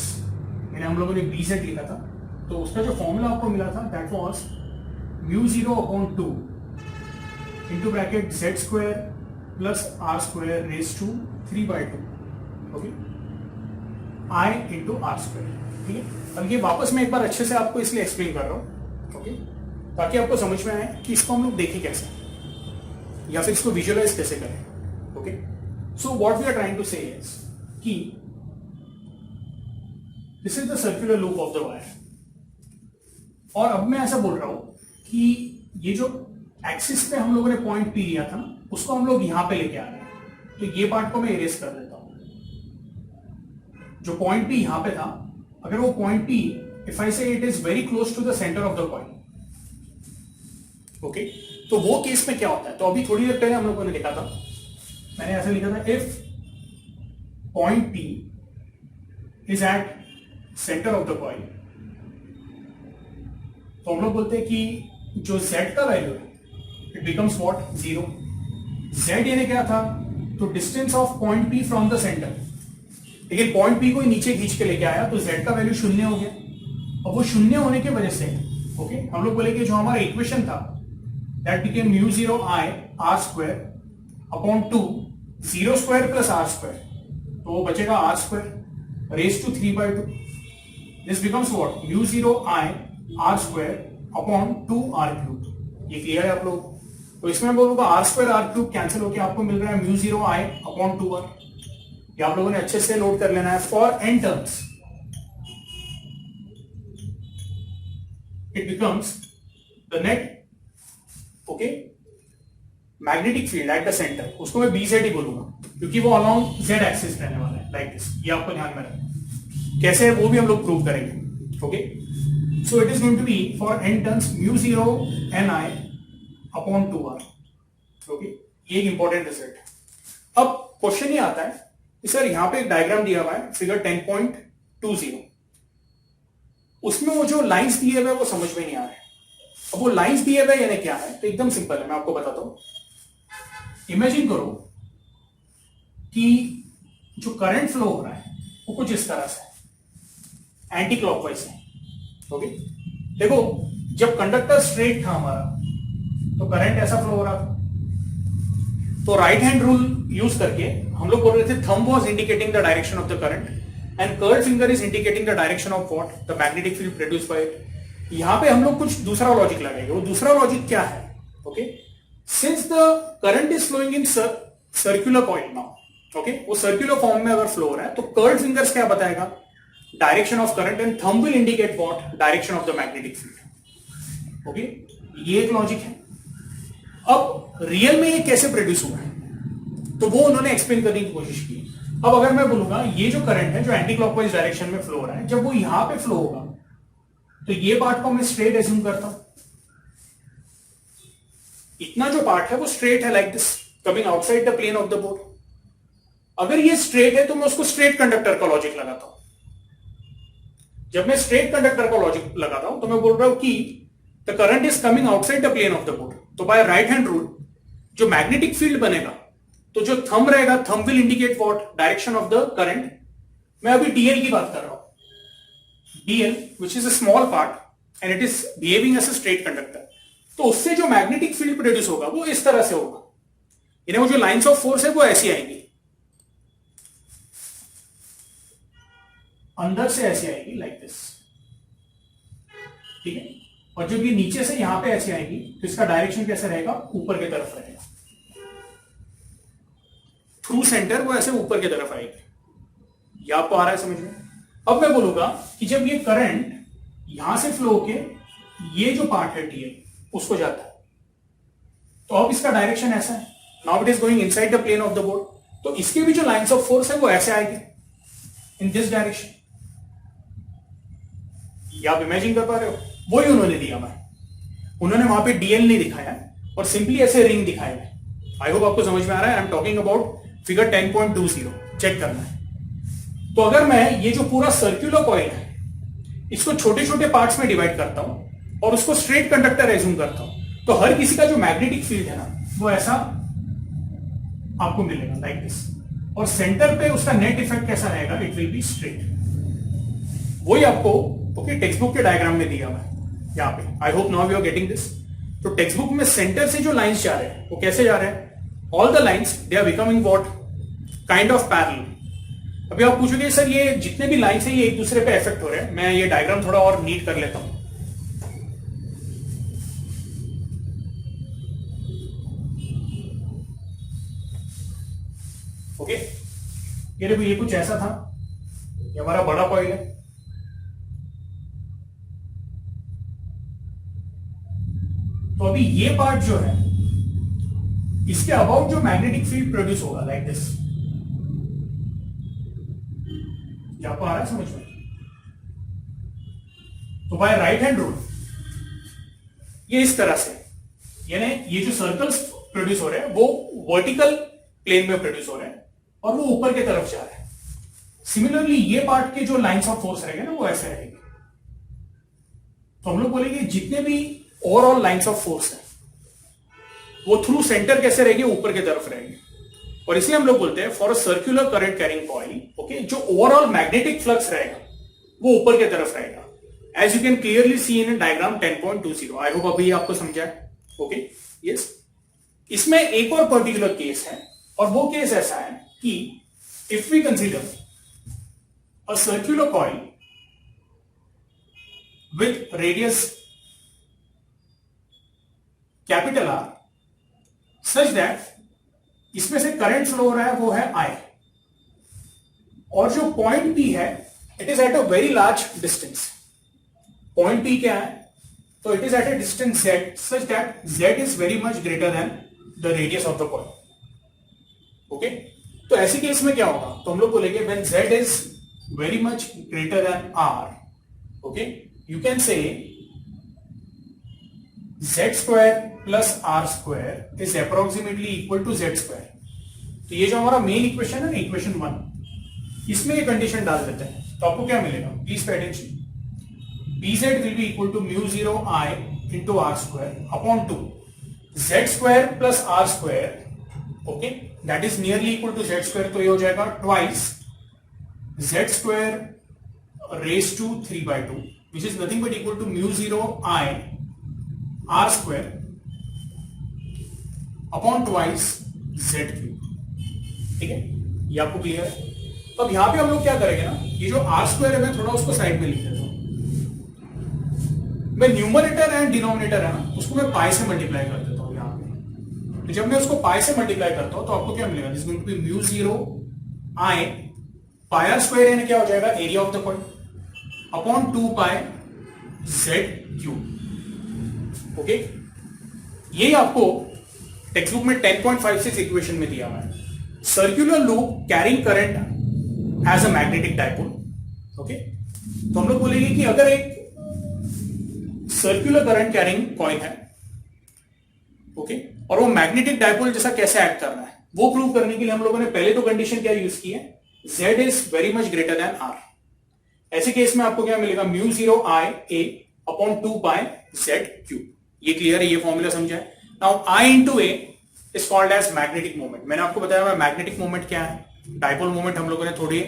Speaker 1: मैंने हम लोगों ने BZ लिखा था, तो उसका जो फॉर्मूला आपको मिला था that was μ0/2 into bracket z square plus r square raised to 3/2, okay, I into r square, ठीक है। अब ये वापस मैं एक बार अच्छे से आपको इसलिए एक्सप्लेन कर रहा हूँ, ओके, ताकि आपको समझ में आए कि इसको हम लोग देखें कैसे या फिर इसको विजुअलाइज कैसे करें, okay. So what we are trying to say is कि this is the circular loop of the wire, और अब मैं ऐसा बोल रहा हूं कि ये जो एक्सिस पे हम लोगों ने पॉइंट P लिया था ना, उसको हम लोग यहां पे लेके आ रहे हैं, तो ये पार्ट को मैं इरेज कर देता हूं। जो पॉइंट P यहां पे था, अगर वो point P, if I say it is very close to the centre of the coin, okay, तो वो केस में क्या होता है, तो अभी थोड़ी देर पहले हम लोगों ने लिखा था, मैंने ऐसा लिखा था, if point P is at centre of the coin, तो हम लोग बोलते हैं कि जो Z का वैल्यू है इट बिकम्स व्हाट, 0। Z यानी क्या था, तो distance of point P from the centre, लेकिन पॉइंट P को नीचे खींच के लेके आया तो Z का वैल्यू 0 हो गया। अब वो 0 होने की वजह से, ओके, हम लोग बोले कि जो हमारा इक्वेशन था that became μ0I r square upon 2 0 square plus r square, तो वो बचेगा r square raise to 3/2, this becomes what, μ0I r square upon 2r cube. ये क्लियर है आप लोग? तो इसमें मैं बोलूंगा r square r cube cancel होकर आपको मिल रहा है μ0I अपॉन 2r। ये आप लोगों ने अच्छे से नोट कर लेना है। For n terms it becomes the net, okay, magnetic field at the centre, उसको मैं BZ ही बोलूंगा क्योंकि वो अलोंग Z एक्सिस रहने वाला है, लाइक दिस। ये आपको ध्यान में रखना, कैसे है वो भी हम लोग प्रूव करेंगे, okay. So it is going to be for n terms μ0Ni upon 2r, okay. ये एक इंपॉर्टेंट रिजल्ट है। अब क्वेश्चन ये आता है कि सर यहां पे एक डायग्राम दिया हुआ है फिगर 10.20, उसमें वो जो लाइंस दिए हुए वो समझ में नहीं आ रहे। अब वो लाइंस दिए हुए यानी क्या है, तो एकदम सिंपल है, मैं आपको बताता हूं। इमेजिन करो कि जो करंट फ्लो हो रहा है वो कुछ इस तरह से एंटी क्लॉकवाइज है, ओके। देखो, जब कंडक्टर स्ट्रेट था हमारा तो करंट ऐसा फ्लो हो रहा था, तो राइट हैंड रूल यूज करके हम लोग बोल रहे थे thumb was indicating the direction of the current and curled finger is indicating the direction of what, the magnetic field produced by it. यहां पे हम लोग कुछ दूसरा लॉजिक लगाएंगे। वो दूसरा लॉजिक क्या है, okay, since the current is flowing in circular coil now, okay, वो सर्कुलर फॉर्म में अगर फ्लो हो रहा है तो कर्ड फिंगर्स क्या बताएगा, direction of current, and thumb will indicate what, direction of the magnetic field, okay. ये एक लॉजिक है। अब रियल में ये कैसे प्रोड्यूस हुआ है, तो वो उन्होंने एक्सप्लेन करने की कोशिश की। अब अगर मैं बोलूंगा ये जो करंट है जो एंटी क्लॉकवाइज डायरेक्शन में फ्लो हो रहा है, जब वो यहां पे फ्लो होगा तो ये पार्ट को मैं स्ट्रेट एज्यूम करता हूं, इतना जो पार्ट है वो स्ट्रेट है, like this, coming outside the plane of the board. अगर ये स्ट्रेट है तो मैं उसको स्ट्रेट कंडक्टर का लॉजिक लगाता हूं। जब मैं स्ट्रेट कंडक्टर का लॉजिक लगाता हूं तो मैं बोल रहा हूं कि the current is coming outside the plane of the board, तो बाय राइट हैंड रूल जो मैग्नेटिक फील्ड बनेगा, तो जो थंब रहेगा, thumb will indicate what, direction of the current. मैं अभी डीएल की बात कर रहा हूं, DL which is a small part and it is behaving as a straight conductor, तो उससे जो मैग्नेटिक फील्ड प्रोड्यूस होगा वो इस तरह से होगा, यानी वो जो लाइंस ऑफ फोर्स है वो ऐसी आएंगी, अंदर से ऐसी आएगी, लाइक दिस, ठीक है। और जब ये नीचे से यहां पे ऐसे आएगी तो इसका डायरेक्शन कैसे रहेगा, ऊपर की तरफ रहेगा, थ्रू सेंटर वो ऐसे ऊपर की तरफ आएगी। ये आपको आ रहा है समझ में? अब मैं बोलूंगा कि जब ये करंट यहां से फ्लो होके ये जो पार्ट है टीएल उसको जाता है, तो अब इसका डायरेक्शन ऐसा है, now it is going inside the plane of the board, तो इसके भी जो लाइंस ऑफ फोर्स है वो ऐसे आएंगे इन दिस डायरेक्शन। ये आप इमेजिन कर पा रहे हो? वही उन्होंने दिया हुआ है, उन्होंने वहां पे डीएल नहीं दिखाया और सिंपली ऐसे रिंग दिखाया है। आई होप आपको समझ में आ रहा है। I am talking about figure 10.20, check करना है। तो अगर मैं ये जो पूरा सर्कुलर कॉइल है इसको छोटे छोटे पार्ट्स में डिवाइड करता हूं और उसको स्ट्रेट कंडक्टर एज्यूम करता हूं, तो हर किसी का जो मैग्नेटिक फील्ड है ना वो ऐसा आपको मिलेगा, लाइक दिस, और सेंटर पे उसका नेट इफेक्ट कैसा रहेगा, इट विल बी स्ट्रेट। वही आपको ओके टेक्स्ट बुक के डायग्राम में दिया हुआ है यहाँ पे। I hope now you are getting this. तो टेक्स्ट बुक में सेंटर से जो लाइंस जा रहे हैं वो कैसे जा रहे हैं? All the lines they are becoming what kind of parallel. अभी आप पूछोगे सर ये जितने भी लाइंस है ये एक दूसरे पे इफेक्ट हो रहे हैं। मैं ये डायग्राम थोड़ा और नीट कर लेता हूं। ओके ये देखो ये कुछ ऐसा था, ये हमारा बड़ा कॉइल है। तो अभी ये पार्ट जो है इसके अबाउट जो मैग्नेटिक फील्ड प्रोड्यूस होगा लाइक दिस, क्या आपको आ रहा है समझ में? तो बाय राइट हैंड रूल ये इस तरह से, यानी ये जो सर्कल्स प्रोड्यूस हो रहे हैं वो वर्टिकल प्लेन में प्रोड्यूस हो रहे हैं और वो ऊपर की तरफ जा रहे हैं। सिमिलरली ये पार्ट के जो लाइंस ऑफ फोर्स रहेंगे ना वो ऐसे रहेंगे। तो हम लोग बोलेंगे जितने भी ओवरऑल लाइंस ऑफ फोर्स है वो थ्रू सेंटर कैसे रहेंगे? ऊपर की तरफ रहेंगे। और इसलिए हम लोग बोलते हैं for a circular current carrying coil okay जो ओवरऑल मैग्नेटिक फ्लक्स रहेगा वो ऊपर की तरफ रहेगा, as you can clearly see in diagram 10.20। I hope अभी आपको समझा है। Okay yes. इसमें एक और पर्टिकुलर केस है और वो केस ऐसा है कि if we consider a circular coil with radius capital R such that इसमें से करंट फ्लो हो रहा है वो है I, और जो पॉइंट P है it is at a very large distance. Point P क्या है? तो it is at a distance Z such that Z is very much greater than the radius of the coil. Okay तो ऐसी केस में क्या होगा? तो हम लोग बोलेंगे when Z is very much greater than R okay you can से Z square plus R square is approximately equal to Z square। तो ये जो हमारा मेन इक्वेशन है ना इक्वेशन 1 इसमें ये कंडीशन डाल देते हैं तो आपको क्या मिलेगा? Please pay attention. BZ will be equal to mu 0 I into R square upon 2 Z square plus R square okay that is nearly equal to Z square। तो ये हो जाएगा twice Z square raised to 3/2 which is nothing but equal to mu 0 I R square upon twice Z cube. ठीक है ये आपको क्लियर है? तो अब यहां पे हम लोग क्या करेंगे ना, ये जो R स्क्वायर है मैं थोड़ा उसको साइड में लिख देता हूं। मैं न्यूमरेटर एंड डिनोमिनेटर है ना उसको मैं पाई से मल्टीप्लाई कर देता हूं यहां पे। तो जब मैं उसको पाई से मल्टीप्लाई करता हूं तो आपको क्या मिलेगा? This going to be mu 0 I pi R square यानी क्या हो जाएगा? Area of the coil upon 2 pi Z cube. Okay ये आपको टेक्स्ट बुक में 10.56 इक्वेशन में दिया हुआ है। Circular loop carrying current as a magnetic dipole. Okay तो हम लोग बोलेंगे कि अगर एक सर्कुलर करंट कैरिंग कॉइल है ओके और वो मैग्नेटिक डाइपोल जैसा कैसे एक्ट कर रहा है वो प्रूव करने के लिए हम लोगों ने पहले तो कंडीशन क्या यूज की है? Z is very much greater than R। ऐसे केस में आपको क्या मिलेगा? Mu 0 I A upon 2 pi Z cube. ये क्लियर है? ये फॉर्मूला समझा है? Now I into A is called as magnetic moment। मैंने आपको बताया मैग्नेटिक मोमेंट क्या है। डाइपोल मोमेंट हम लोगों ने थोड़ी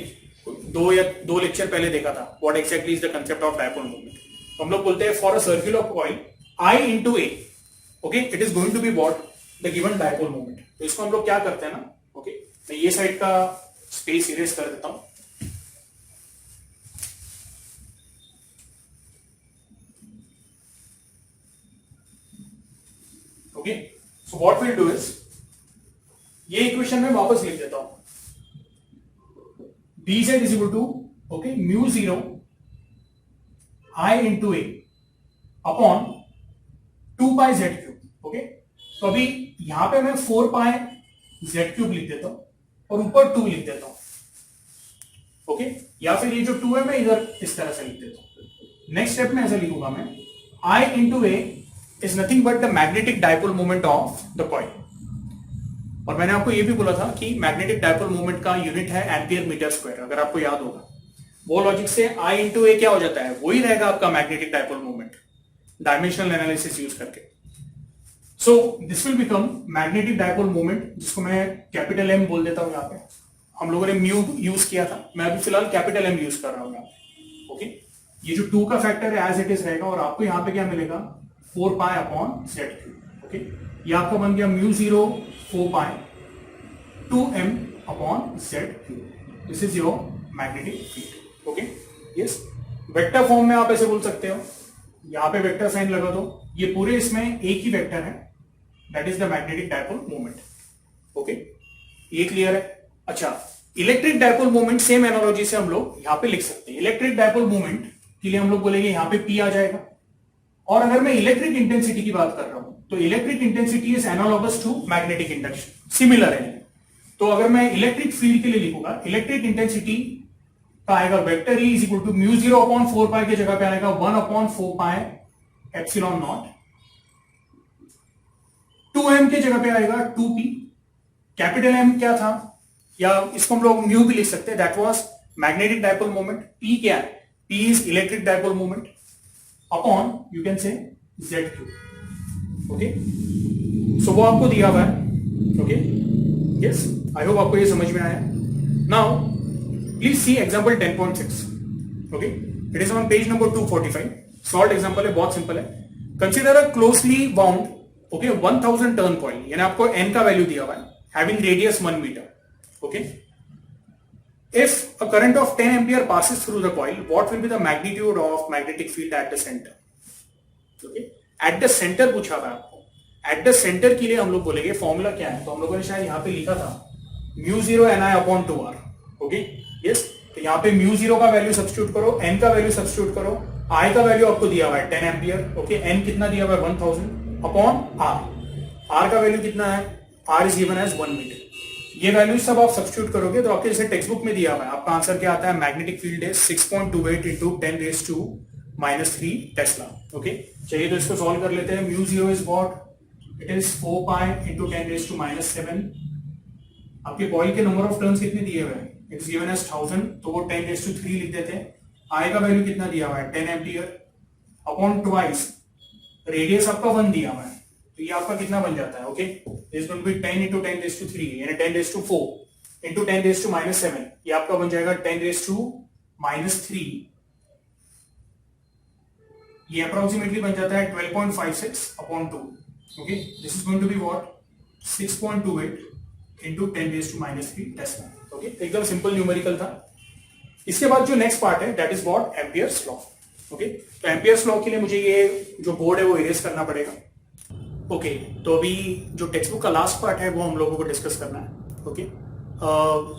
Speaker 1: दो लेक्चर पहले देखा था। What exactly is the concept of dipole moment. तो हम लोग बोलते हैं for a circular coil I into A okay it is going to be what the given dipole moment. तो इसको हम लोग क्या करते हैं ना ओके मैं ये साइड का स्पेस इरेज कर देता हूं। Okay so what will do is ये इक्वेशन में वापस लिख देता हूं। BZ is equal to okay mu 0 I into A upon 2 pi Z cube. Okay तो अभी यहां पे मैं 4 पाई Z क्यूब लिख देता हूं और ऊपर 2 लिख देता हूं। ओके या फिर ये जो 2 है मैं इधर इस तरह से लिख देता हूं। नेक्स्ट स्टेप में ऐसा लिखूंगा मैं I into A is nothing but the magnetic dipole moment of the coil। और मैंने आपको ये भी बोला था कि मैग्नेटिक डाइपोल मोमेंट का यूनिट है एम्पियर मीटर स्क्वायर, अगर आपको याद होगा। वो लॉजिक से I into A क्या हो जाता है? वही रहेगा आपका magnetic dipole moment dimensional analysis use करके। So this will become magnetic dipole moment, जिसको मैं कैपिटल M बोल देता हूं। यहाँ पे हम लोगों ने म्यू यूज किया था, मैं अभी फिलहाल कैपिटल M यूज कर रहा हूं यहाँ पे। ओके ये जो 2 का फैक्टर है एज इट इज रहेगा और आपको यहां पे क्या मिलेगा 4 pi upon Z cube. Okay, ये आपका बन गया mu 0 4 pi 2m upon Z cube. This is your magnetic field. Okay, yes, vector form में आप ऐसे बोल सकते हो, यहां पे वेक्टर साइन लगा दो, ये पूरे इसमें एक ही वेक्टर है, that is the magnetic dipole moment. Okay, ये क्लियर है। अच्छा, electric dipole moment same analogy से हम लोग यहां पे लिख सकते हैं। इलेक्ट्रिक डायपोल मोमेंट के लिए हम लोग बोलेंगे यहां पे P आ जाएगा। और अगर मैं इलेक्ट्रिक इंटेंसिटी की बात कर रहा हूं तो electric intensity is analogous to magnetic induction, similar है। तो अगर मैं इलेक्ट्रिक फील्ड के लिए लिखूंगा, इलेक्ट्रिक इंटेंसिटी का आएगा vector E is equal to mu 0 upon 4 pi की जगह पे आएगा 1 upon 4 pi epsilon not, 2m के जगह पे आएगा 2p, कैपिटल M क्या था, या इसको हम लोग म्यू भी लिख सकते हैं, that was magnetic dipole moment. P क्या है, P is electric dipole moment upon you can से Z2। ओके, सो वो आपको दिया हुआ है। ओके, यस, आई होप आपको ये समझ में आया। Now please see example 10.6। Okay, it is on page number 245। Solve example है, बहुत सिंपल है। Consider a closely bound 1000 turn coil, यानी आपको n का वैल्यू दिया हुआ है, having radius 1 metre. Okay, if a current of 10 ampere passes through the coil, what will be the magnitude of magnetic field at the center? Okay, at the center पूछा था आपको। at the center के लिए हम लोग बोलेंगे फॉर्मूला क्या है, तो हम लोगों ने शायद यहाँ पे लिखा था mu 0 ni upon 2r। Okay, yes, तो यहाँ पे म्यू 0 का वैल्यू सब्स्टिट्यूट करो, n का वैल्यू सब्स्टिट्यूट करो, I का वैल्यू आपको दिया हुआ है 10 एम्पियर। ओके, n कितना दिया हुआ है 1000 अपॉन r का वैल्यू कितना है, r is given as 1 metre. ये वैल्यू सब आप सब्स्टिट्यूट करोगे तो आपके जैसे टेक्स्ट बुक में दिया हुआ है, आपका आंसर क्या आता है, मैग्नेटिक फील्ड है 6.28 इंटू 10⁻³ टेस्ला। ओके, चलिए तो इसको सॉल्व कर लेते हैं। Mu 0 is what, it is 4 pi into 10⁻⁷। आपके कॉइल के नंबर ऑफ टर्न्स कितने दिए हुए हैं, इट इज गिवन एज 1000, तो वो 10⁻³ लिख देते हैं। आई का वैल्यू कितना दिया हुआ है 10 एम्पियर अपॉन ट्वाइस, रेडियस आपका 1 दिया हुआ है, तो ये आपका कितना बन जाता है। Okay, is going to be 10 into 10⁻³ यानी 10⁻⁴ इंटू 10⁻⁻⁷, ये आपका बन जाएगा 10⁻⁻3। ये अप्रोक्सीमेटली बन जाता है 12.56 upon 2। Okay, this is going to be what 6.28 into 10⁻³ tesla. Okay, एकदम सिंपल न्यूमेरिकल था। इसके बाद जो नेक्स्ट पार्ट है that is what Ampere's law. Okay, तो एम्पियर्स लॉ के लिए मुझे ये जो बोर्ड है वो इरेज करना पड़ेगा। ओके, तो अभी जो टेक्स्ट बुक का लास्ट पार्ट है वो हम लोगों को डिस्कस करना है। ओके,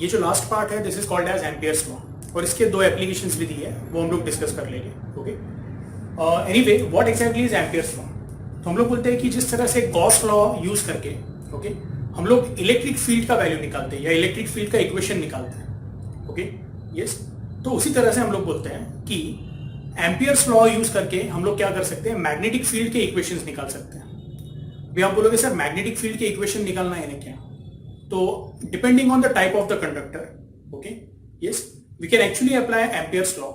Speaker 1: ये जो लास्ट पार्ट है this is called as Ampere's law, और इसके 2 एप्लीकेशंस भी दी है, वो हम लोग डिस्कस कर लेंगे। Okay, anyway what exactly is Ampere's law, तो हम लोग बोलते हैं कि जिस तरह से गॉस लॉ यूज करके ओके हम लोग इलेक्ट्रिक फील्ड का वैल्यू निकालते हैं या इलेक्ट्रिक फील्ड का इक्वेशन निकालते हैं। ओके, यस, तो उसी तरह से हम लोग बोलते हैं कि एम्पियर्स लॉ यूज करके हम लोग क्या कर सकते हैं, मैग्नेटिक फील्ड के इक्वेशंस निकाल सकते हैं। भी आप बोलोगे सर मैग्नेटिक फील्ड के इक्वेशन निकालना है क्या, तो depending on the type of the conductor okay yes we can actually apply Ampere's law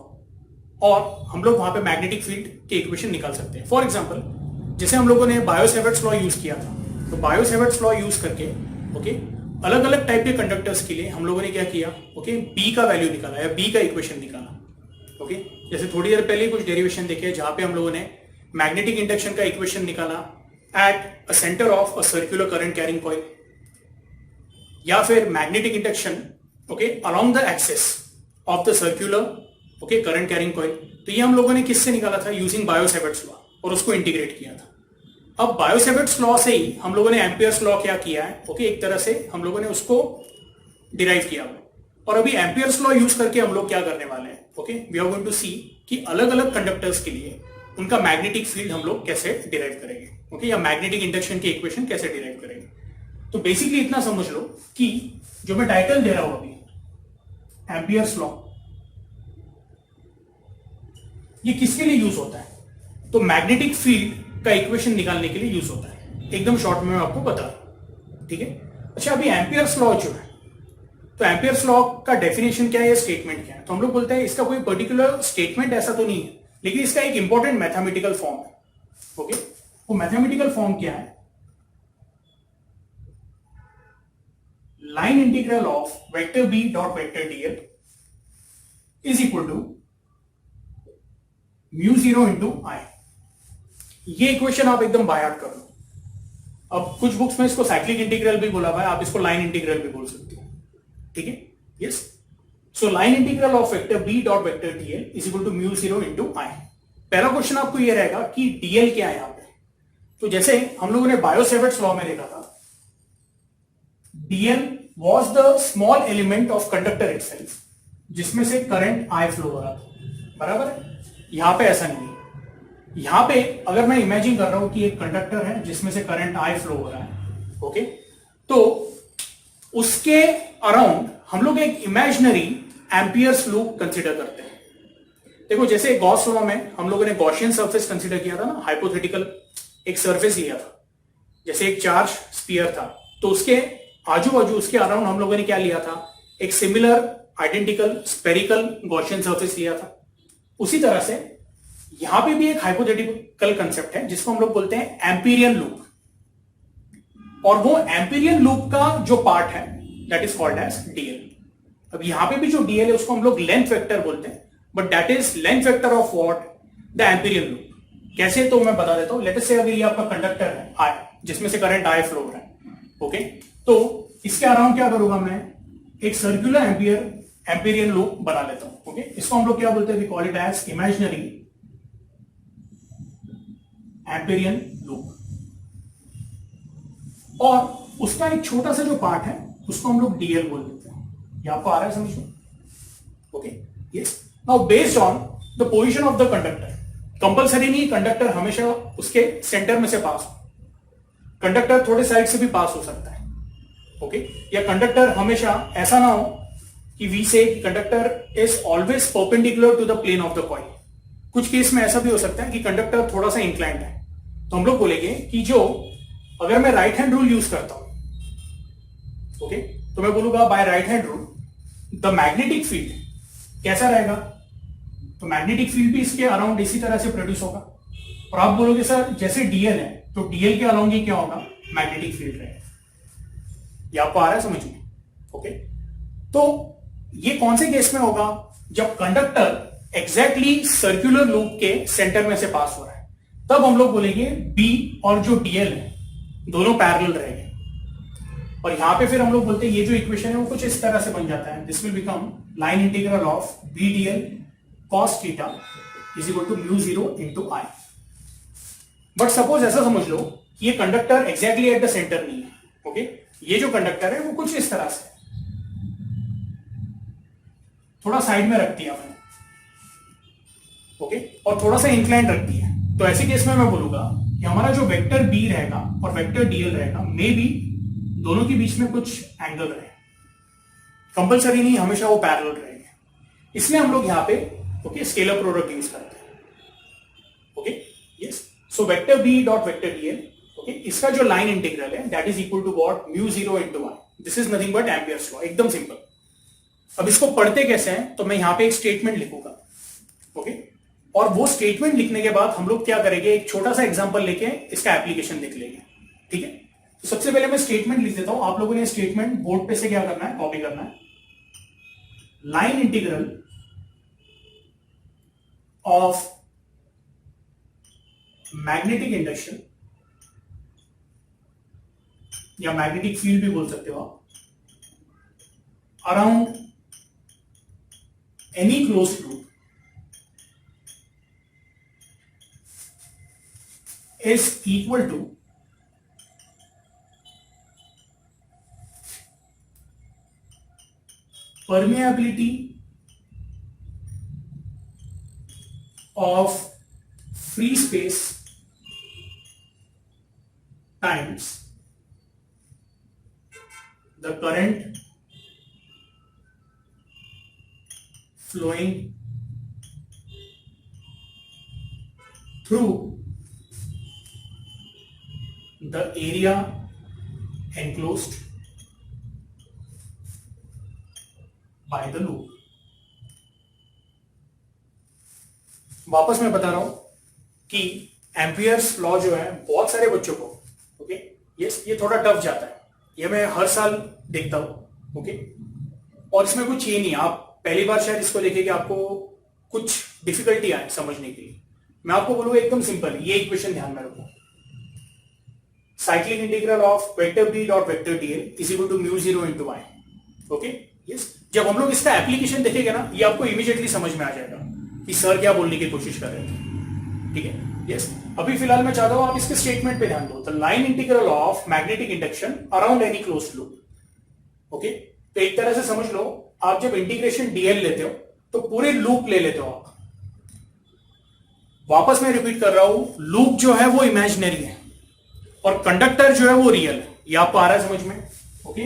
Speaker 1: और हम लोग वहां पे मैग्नेटिक फील्ड के इक्वेशन निकाल सकते हैं। फॉर एग्जांपल जैसे हम लोगों ने बायो-सेवर्ट्स लॉ यूज किया था, तो बायो-सेवर्ट्स लॉ यूज करके ओके अलग अलग टाइप के कंडक्टर्स के लिए हम लोगों ने क्या किया ओके बी का वैल्यू निकाला या बी का इक्वेशन निकाला। ओके, जैसे थोड़ी देर पहले कुछ डेरिवेशन देखे जहां पे हम लोगों ने मैग्नेटिक इंडक्शन का इक्वेशन निकाला at a centre of a circular current carrying coil, या फिर magnetic induction okay along the axis of the circular okay current carrying coil. तो ये हम लोगों ने किससे निकाला था, यूजिंग बायो-सेवर्ट्स लॉ, और उसको इंटीग्रेट किया था। अब बायो-सेवर्ट्स लॉ से ही हम लोगों ने एम्पियर्स लॉ क्या किया है ओके एक तरह से हम लोगों ने उसको डिराइव किया हुआ, और अभी एम्पियर्स लॉ यूज करके हम लोग क्या करने वाले हैं okay we are going to see कि अलग अलग कंडक्टर्स के लिए उनका मैग्नेटिक फील्ड हम लोग कैसे डिराइव करेंगे ओके या मैग्नेटिक इंडक्शन के इक्वेशन कैसे डिराइव करेंगे। तो बेसिकली इतना समझ लो कि जो मैं टाइटल दे रहा हूं अभी एम्पियर्स लॉ, ये किसके लिए यूज होता है, तो मैग्नेटिक फील्ड का इक्वेशन निकालने के लिए यूज होता है। एकदम शॉर्ट में मैं आपको बता रहा, ठीक है। अच्छा, अभी एम्पियर्स लॉ जो है, तो एम्पियर्स लॉ का डेफिनेशन क्या है, स्टेटमेंट क्या है, तो हम लोग बोलते हैं इसका कोई पर्टिकुलर स्टेटमेंट ऐसा तो नहीं है, लेकिन इसका एक इंपॉर्टेंट मैथमेटिकल फॉर्म है ओके। वो मैथमेटिकल फॉर्म क्या है, line integral of vector B dot vector DL is equal to mu zero into I. ये इक्वेशन आप एकदम बाय हार्ट कर लो। अब कुछ बुक्स में इसको साइक्लिक इंटीग्रल भी बोला हुआ है, आप इसको लाइन इंटीग्रल भी बोल सकते हो, ठीक है। Yes, so line integral of vector B dot vector DL is equal to mu zero into I. पहला क्वेश्चन आपको ये रहेगा कि डीएल क्या है यहां पे। तो जैसे हम लोगों ने बायो-सेवर्ट्स लॉ में देखा था, DL was the small element of conductor itself, जिसमें से करंट आई फ्लो हो रहा था, बराबर है। यहां पे ऐसा नहीं है। यहां पे अगर मैं इमेजिन कर रहा हूं कि एक कंडक्टर है जिसमें से करंट आई फ्लो हो रहा है, ओके, तो उसके अराउंड हम लोग एक इमेजिनरी एम्पियर्स लूप कंसीडर करते हैं। देखो, जैसे गॉस लॉ में हम लोगों ने गॉसियन सरफेस कंसीडर किया था ना, हाइपोथेटिकल एक सरफेस लिया था, जैसे एक चार्ज स्फीयर था, तो उसके आजू बाजू उसके अराउंड हम लोगों ने क्या लिया था, एक similar identical spherical Gaussian surface लिया था। उसी तरह से यहां पे भी एक हाइपोथेटिकल कंसेप्ट है जिसको हम लोग बोलते हैं एम्पीरियन लूप, और वो एम्पीरियन लूप का जो पार्ट है that is called as dl. अब यहां पे भी जो डीएल है उसको हम लोग लेंथ वेक्टर बोलते हैं, but that is length vector of what, the Amperian loop. कैसे, तो मैं बता देता हूं। लेट अस से अगर ये आपका कंडक्टर है आई, जिसमें से करंट आई फ्लो हो रहा है, ओके, तो इसके अराउंड क्या करूंगा मैं, एक सर्कुलर एम्पीरियन लूप बना लेता हूं, ओके। इसको हम लोग क्या बोलते हैं, we call it as imaginary Amperian loop. और उसका एक छोटा सा जो पार्ट है उसको हम लोग डीएल बोल देते हैं। ये आपको आ रहा है समझ में, okay. Yes, now based on the position of the conductor, compulsory नहीं कंडक्टर हमेशा उसके सेंटर में से पास हो, कंडक्टर थोड़े साइड से भी पास हो सकता है, ओके। या कंडक्टर हमेशा ऐसा ना हो कि we say conductor is always perpendicular to the plane of the coil. कुछ केस में ऐसा भी हो सकता है कि कंडक्टर थोड़ा सा इंक्लाइंड है, तो हम लोग बोलेंगे कि जो अगर मैं राइट हैंड रूल यूज करता हूं, ओके, तो मैं बोलूंगा by right hand rule the magnetic field कैसा रहेगा, तो मैग्नेटिक फील्ड भी इसके अराउंड इसी तरह से प्रोड्यूस होगा। और आप बोलोगे सर जैसे डीएल है तो डीएल के अराउंड ही क्या होगा, मैग्नेटिक फील्ड रहेगा। ये आपको आ रहा है समझ में, ओके। तो ये कौन से केस में होगा, जब कंडक्टर एग्जैक्टली सर्कुलर लूप के सेंटर में से पास हो रहा है, तब हम लोग बोलेंगे बी और जो डीएल है दोनों पैरेलल रहेंगे। और यहां पे फिर हम लोग बोलते हैं ये जो इक्वेशन है वो कुछ इस तरह से बन जाता है, this will become line integral of B DL cos theta is equal to mu zero into I. But suppose ऐसा समझ लो कि ये conductor exactly at the centre नहीं है, ओके। ये जो कंडक्टर है वो कुछ इस तरह से थोड़ा साइड में रखती है आपने, ओके, और थोड़ा सा इंक्लाइन रखती है। तो ऐसे केस में मैं बोलूंगा कि हमारा जो वेक्टर बी रहेगा और वेक्टर डीएल रहेगा, मे बी दोनों के बीच में कुछ एंगल रहे, कंपल्सरी नहीं हमेशा वो पैरेलल रहेंगे। इसलिए हम लोग यहां पे ओके स्केलर प्रोडक्ट यूज करते हैं, okay. Yes, so vector B dot vector dl, okay, इसका जो लाइन इंटीग्रल है that is equal to what, mu zero into I. This is nothing but Ampere's law, एकदम सिंपल। अब इसको पढ़ते कैसे हैं, तो मैं यहां पे एक स्टेटमेंट लिखूंगा, ओके, और वो स्टेटमेंट लिखने के बाद हम लोग क्या करेंगे, एक छोटा सा एग्जांपल लेके इसका एप्लीकेशन देख लेंगे, ठीक है। तो सबसे पहले मैं स्टेटमेंट लिख देता हूं, आप लोगों ने स्टेटमेंट बोर्ड पे से क्या करना है, कॉपी करना है। Line integral of magnetic induction या मैग्नेटिक फील्ड भी बोल सकते हो आप, around any closed loop is equal to permeability of free space times the current flowing through the area enclosed by the loop। वापस मैं बता रहा हूं कि एम्पियर्स लॉ जो है बहुत सारे बच्चों को, ओके, ये थोड़ा टफ जाता है, ये मैं हर साल देखता हूं, ओके। और इसमें कुछ ये नहीं, आप पहली बार शायद इसको देखें कि आपको कुछ डिफिकल्टी आए समझने के लिए, मैं आपको बोलूंगा एकदम सिंपल, ये इक्वेशन ध्यान में रखो, cyclic integral of vector B dot vector DL is equal to mu 0 into Y. Okay yes, जब हम लोग इसका एप्लीकेशन देखेंगे ना, ये आपको इमीडिएटली समझ में आ जाएगा कि सर क्या बोलने की कोशिश कर रहे थे। ठीक है यस, अभी फिलहाल मैं चाहता हूं आप इसके स्टेटमेंट पे ध्यान दो, the line integral of magnetic induction around any closed loop. Okay, तो एक तरह से समझ लो, आप जब इंटीग्रेशन डीएल लेते हो तो पूरे लूप ले लेते हो आप। वापस मैं रिपीट कर रहा हूं, लूप जो है वो इमेजिनरी है और कंडक्टर जो है वो रियल है। ये आपको आ रहा है समझ में? ओके,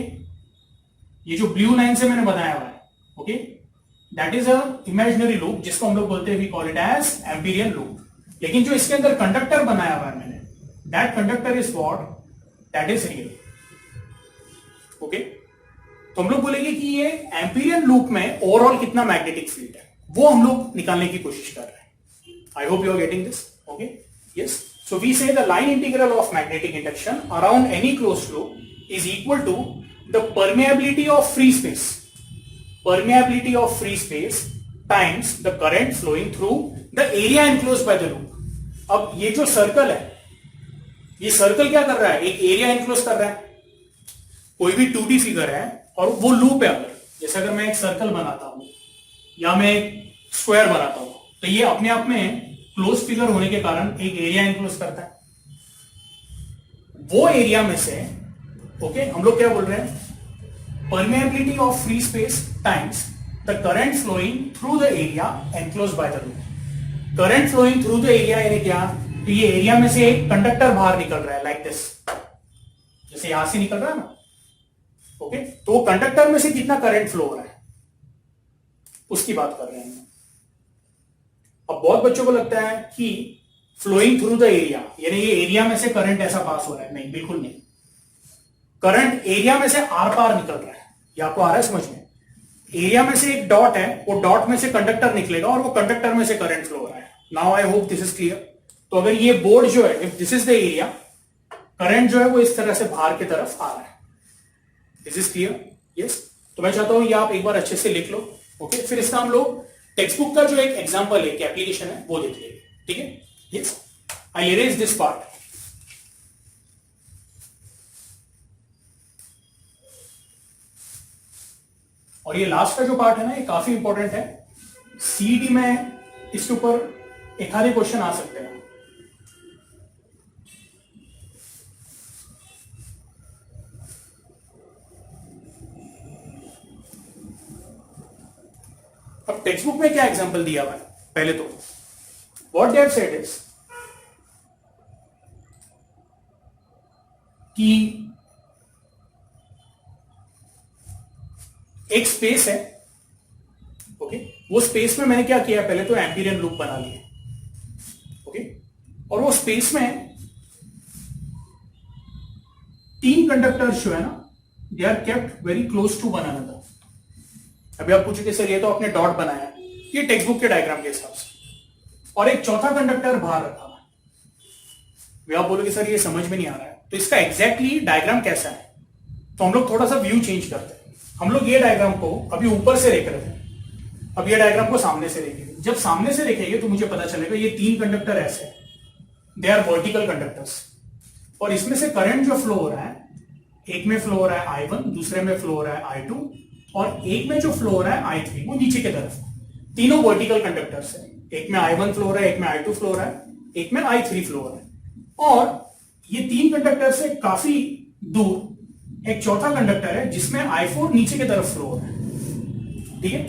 Speaker 1: ये जो ब्लू लाइन से मैंने बताया हुआ है, okay, that is a imaginary loop, जिसको हम लोग बोलते हैं, we call it as Amperian loop. लेकिन जो इसके अंदर कंडक्टर बनाया हुआ है मैंने, that conductor is what, that is real. Okay, तो हम लोग बोलेंगे कि ये एम्पीरियन लूप में ओवरऑल कितना मैग्नेटिक फील्ड है, वो हम लोग निकालने की कोशिश कर रहे हैं। I hope you are getting this. Okay yes, so we say the line integral of magnetic induction around any closed loop is equal to the permeability of free space, permeability of free space times the current flowing through the area enclosed by the loop। अब ये जो सर्कल है, ये सर्कल क्या कर रहा है, एक एरिया एनक्लोज कर रहा है। कोई भी 2D फिगर है और वो लूप है, अगर जैसे अगर मैं एक सर्कल बनाता हूं या मैं एक स्क्वायर बनाता हूं, तो ये अपने आप में क्लोज फिगर होने के कारण एक एरिया एनक्लोज करता है। वो एरिया में से, ओके, हम लोग क्या बोल रहे हैं, permeability of free space times the current flowing through the area enclose by the loop. Current flowing through the area यानी क्या, तो ये एरिया में से एक कंडक्टर बाहर निकल रहा है, लाइक दिस, जैसे यहां से निकल रहा है ना। ओके, तो वो कंडक्टर में से कितना करंट फ्लो हो रहा है, उसकी बात कर रहे हैं। अब बहुत बच्चों को लगता है कि फ्लोइंग थ्रू द एरिया यानी ये एरिया में से करंट ऐसा पास हो रहा है। नहीं, बिल्कुल नहीं। करंट एरिया में से आर पार निकल रहा है। ये आपको आ रहा है समझ में? एरिया में से एक डॉट है, वो डॉट में से कंडक्टर निकलेगा और वो कंडक्टर में से करंट फ्लो हो रहा है। Now I hope this is clear. तो अगर ये बोर्ड जो है, if this is the area, current जो है वो इस तरह से बाहर की तरफ आ रहा है। This is clear? यस। तो मैं चाहता हूं ये आप एक बार अच्छे से लिख लो। ओके, फिर इसका हम लोग टेक्स्ट बुक का जो एक एग्जांपल है, एप्लीकेशन है, वो देख लेंगे। ठीक है? Yes, I erase this part. और ये लास्ट का जो पार्ट है ना, ये काफी इंपॉर्टेंट है। सीडी में इसके ऊपर एक आधे क्वेश्चन आ सकते हैं। अब टेक्स्ट बुक में क्या एग्जांपल दिया हुआ है, पहले तो what they have said is कि एक स्पेस है। ओके, वो स्पेस में मैंने क्या किया, पहले तो एम्पीरियन लूप बना लिया। ओके, और वो स्पेस में तीन कंडक्टर्स जो है ना, they are kept very close to one another. अभी आप पूछोगे सर ये तो आपने डॉट बनाया है, ये टेक्स्ट बुक के डायग्राम के हिसाब से, और एक चौथा कंडक्टर बाहर रखा हुआ है। आप बोलोगे सर ये समझ में नहीं आ रहा है, तो इसका एग्जैक्टली डायग्राम कैसा है? तो हम लोग थोड़ा सा व्यू चेंज करते हैं। हम लोग ये डायग्राम को अभी ऊपर से देख रहे थे, अब ये डायग्राम को सामने से देखेंगे। जब सामने से देखेंगे तो मुझे पता चलेगा ये तीन कंडक्टर ऐसे हैं, दे आर वर्टिकल कंडक्टर्स, और इसमें से करंट जो फ्लो हो रहा है, एक में फ्लो हो रहा है I1, दूसरे में फ्लो हो रहा है I2, और एक में जो फ्लो हो रहा है I3, वो नीचे की तरफ। तीनों वर्टिकल कंडक्टर्स है, एक में I1 फ्लो हो रहा है, एक में I2 फ्लो हो रहा है, एक में I3 फ्लो हो रहा है। और ये तीन कंडक्टर से काफी दूर एक चौथा कंडक्टर है जिसमें I4 नीचे की तरफ फ्लो हो रहा है। ठीक है?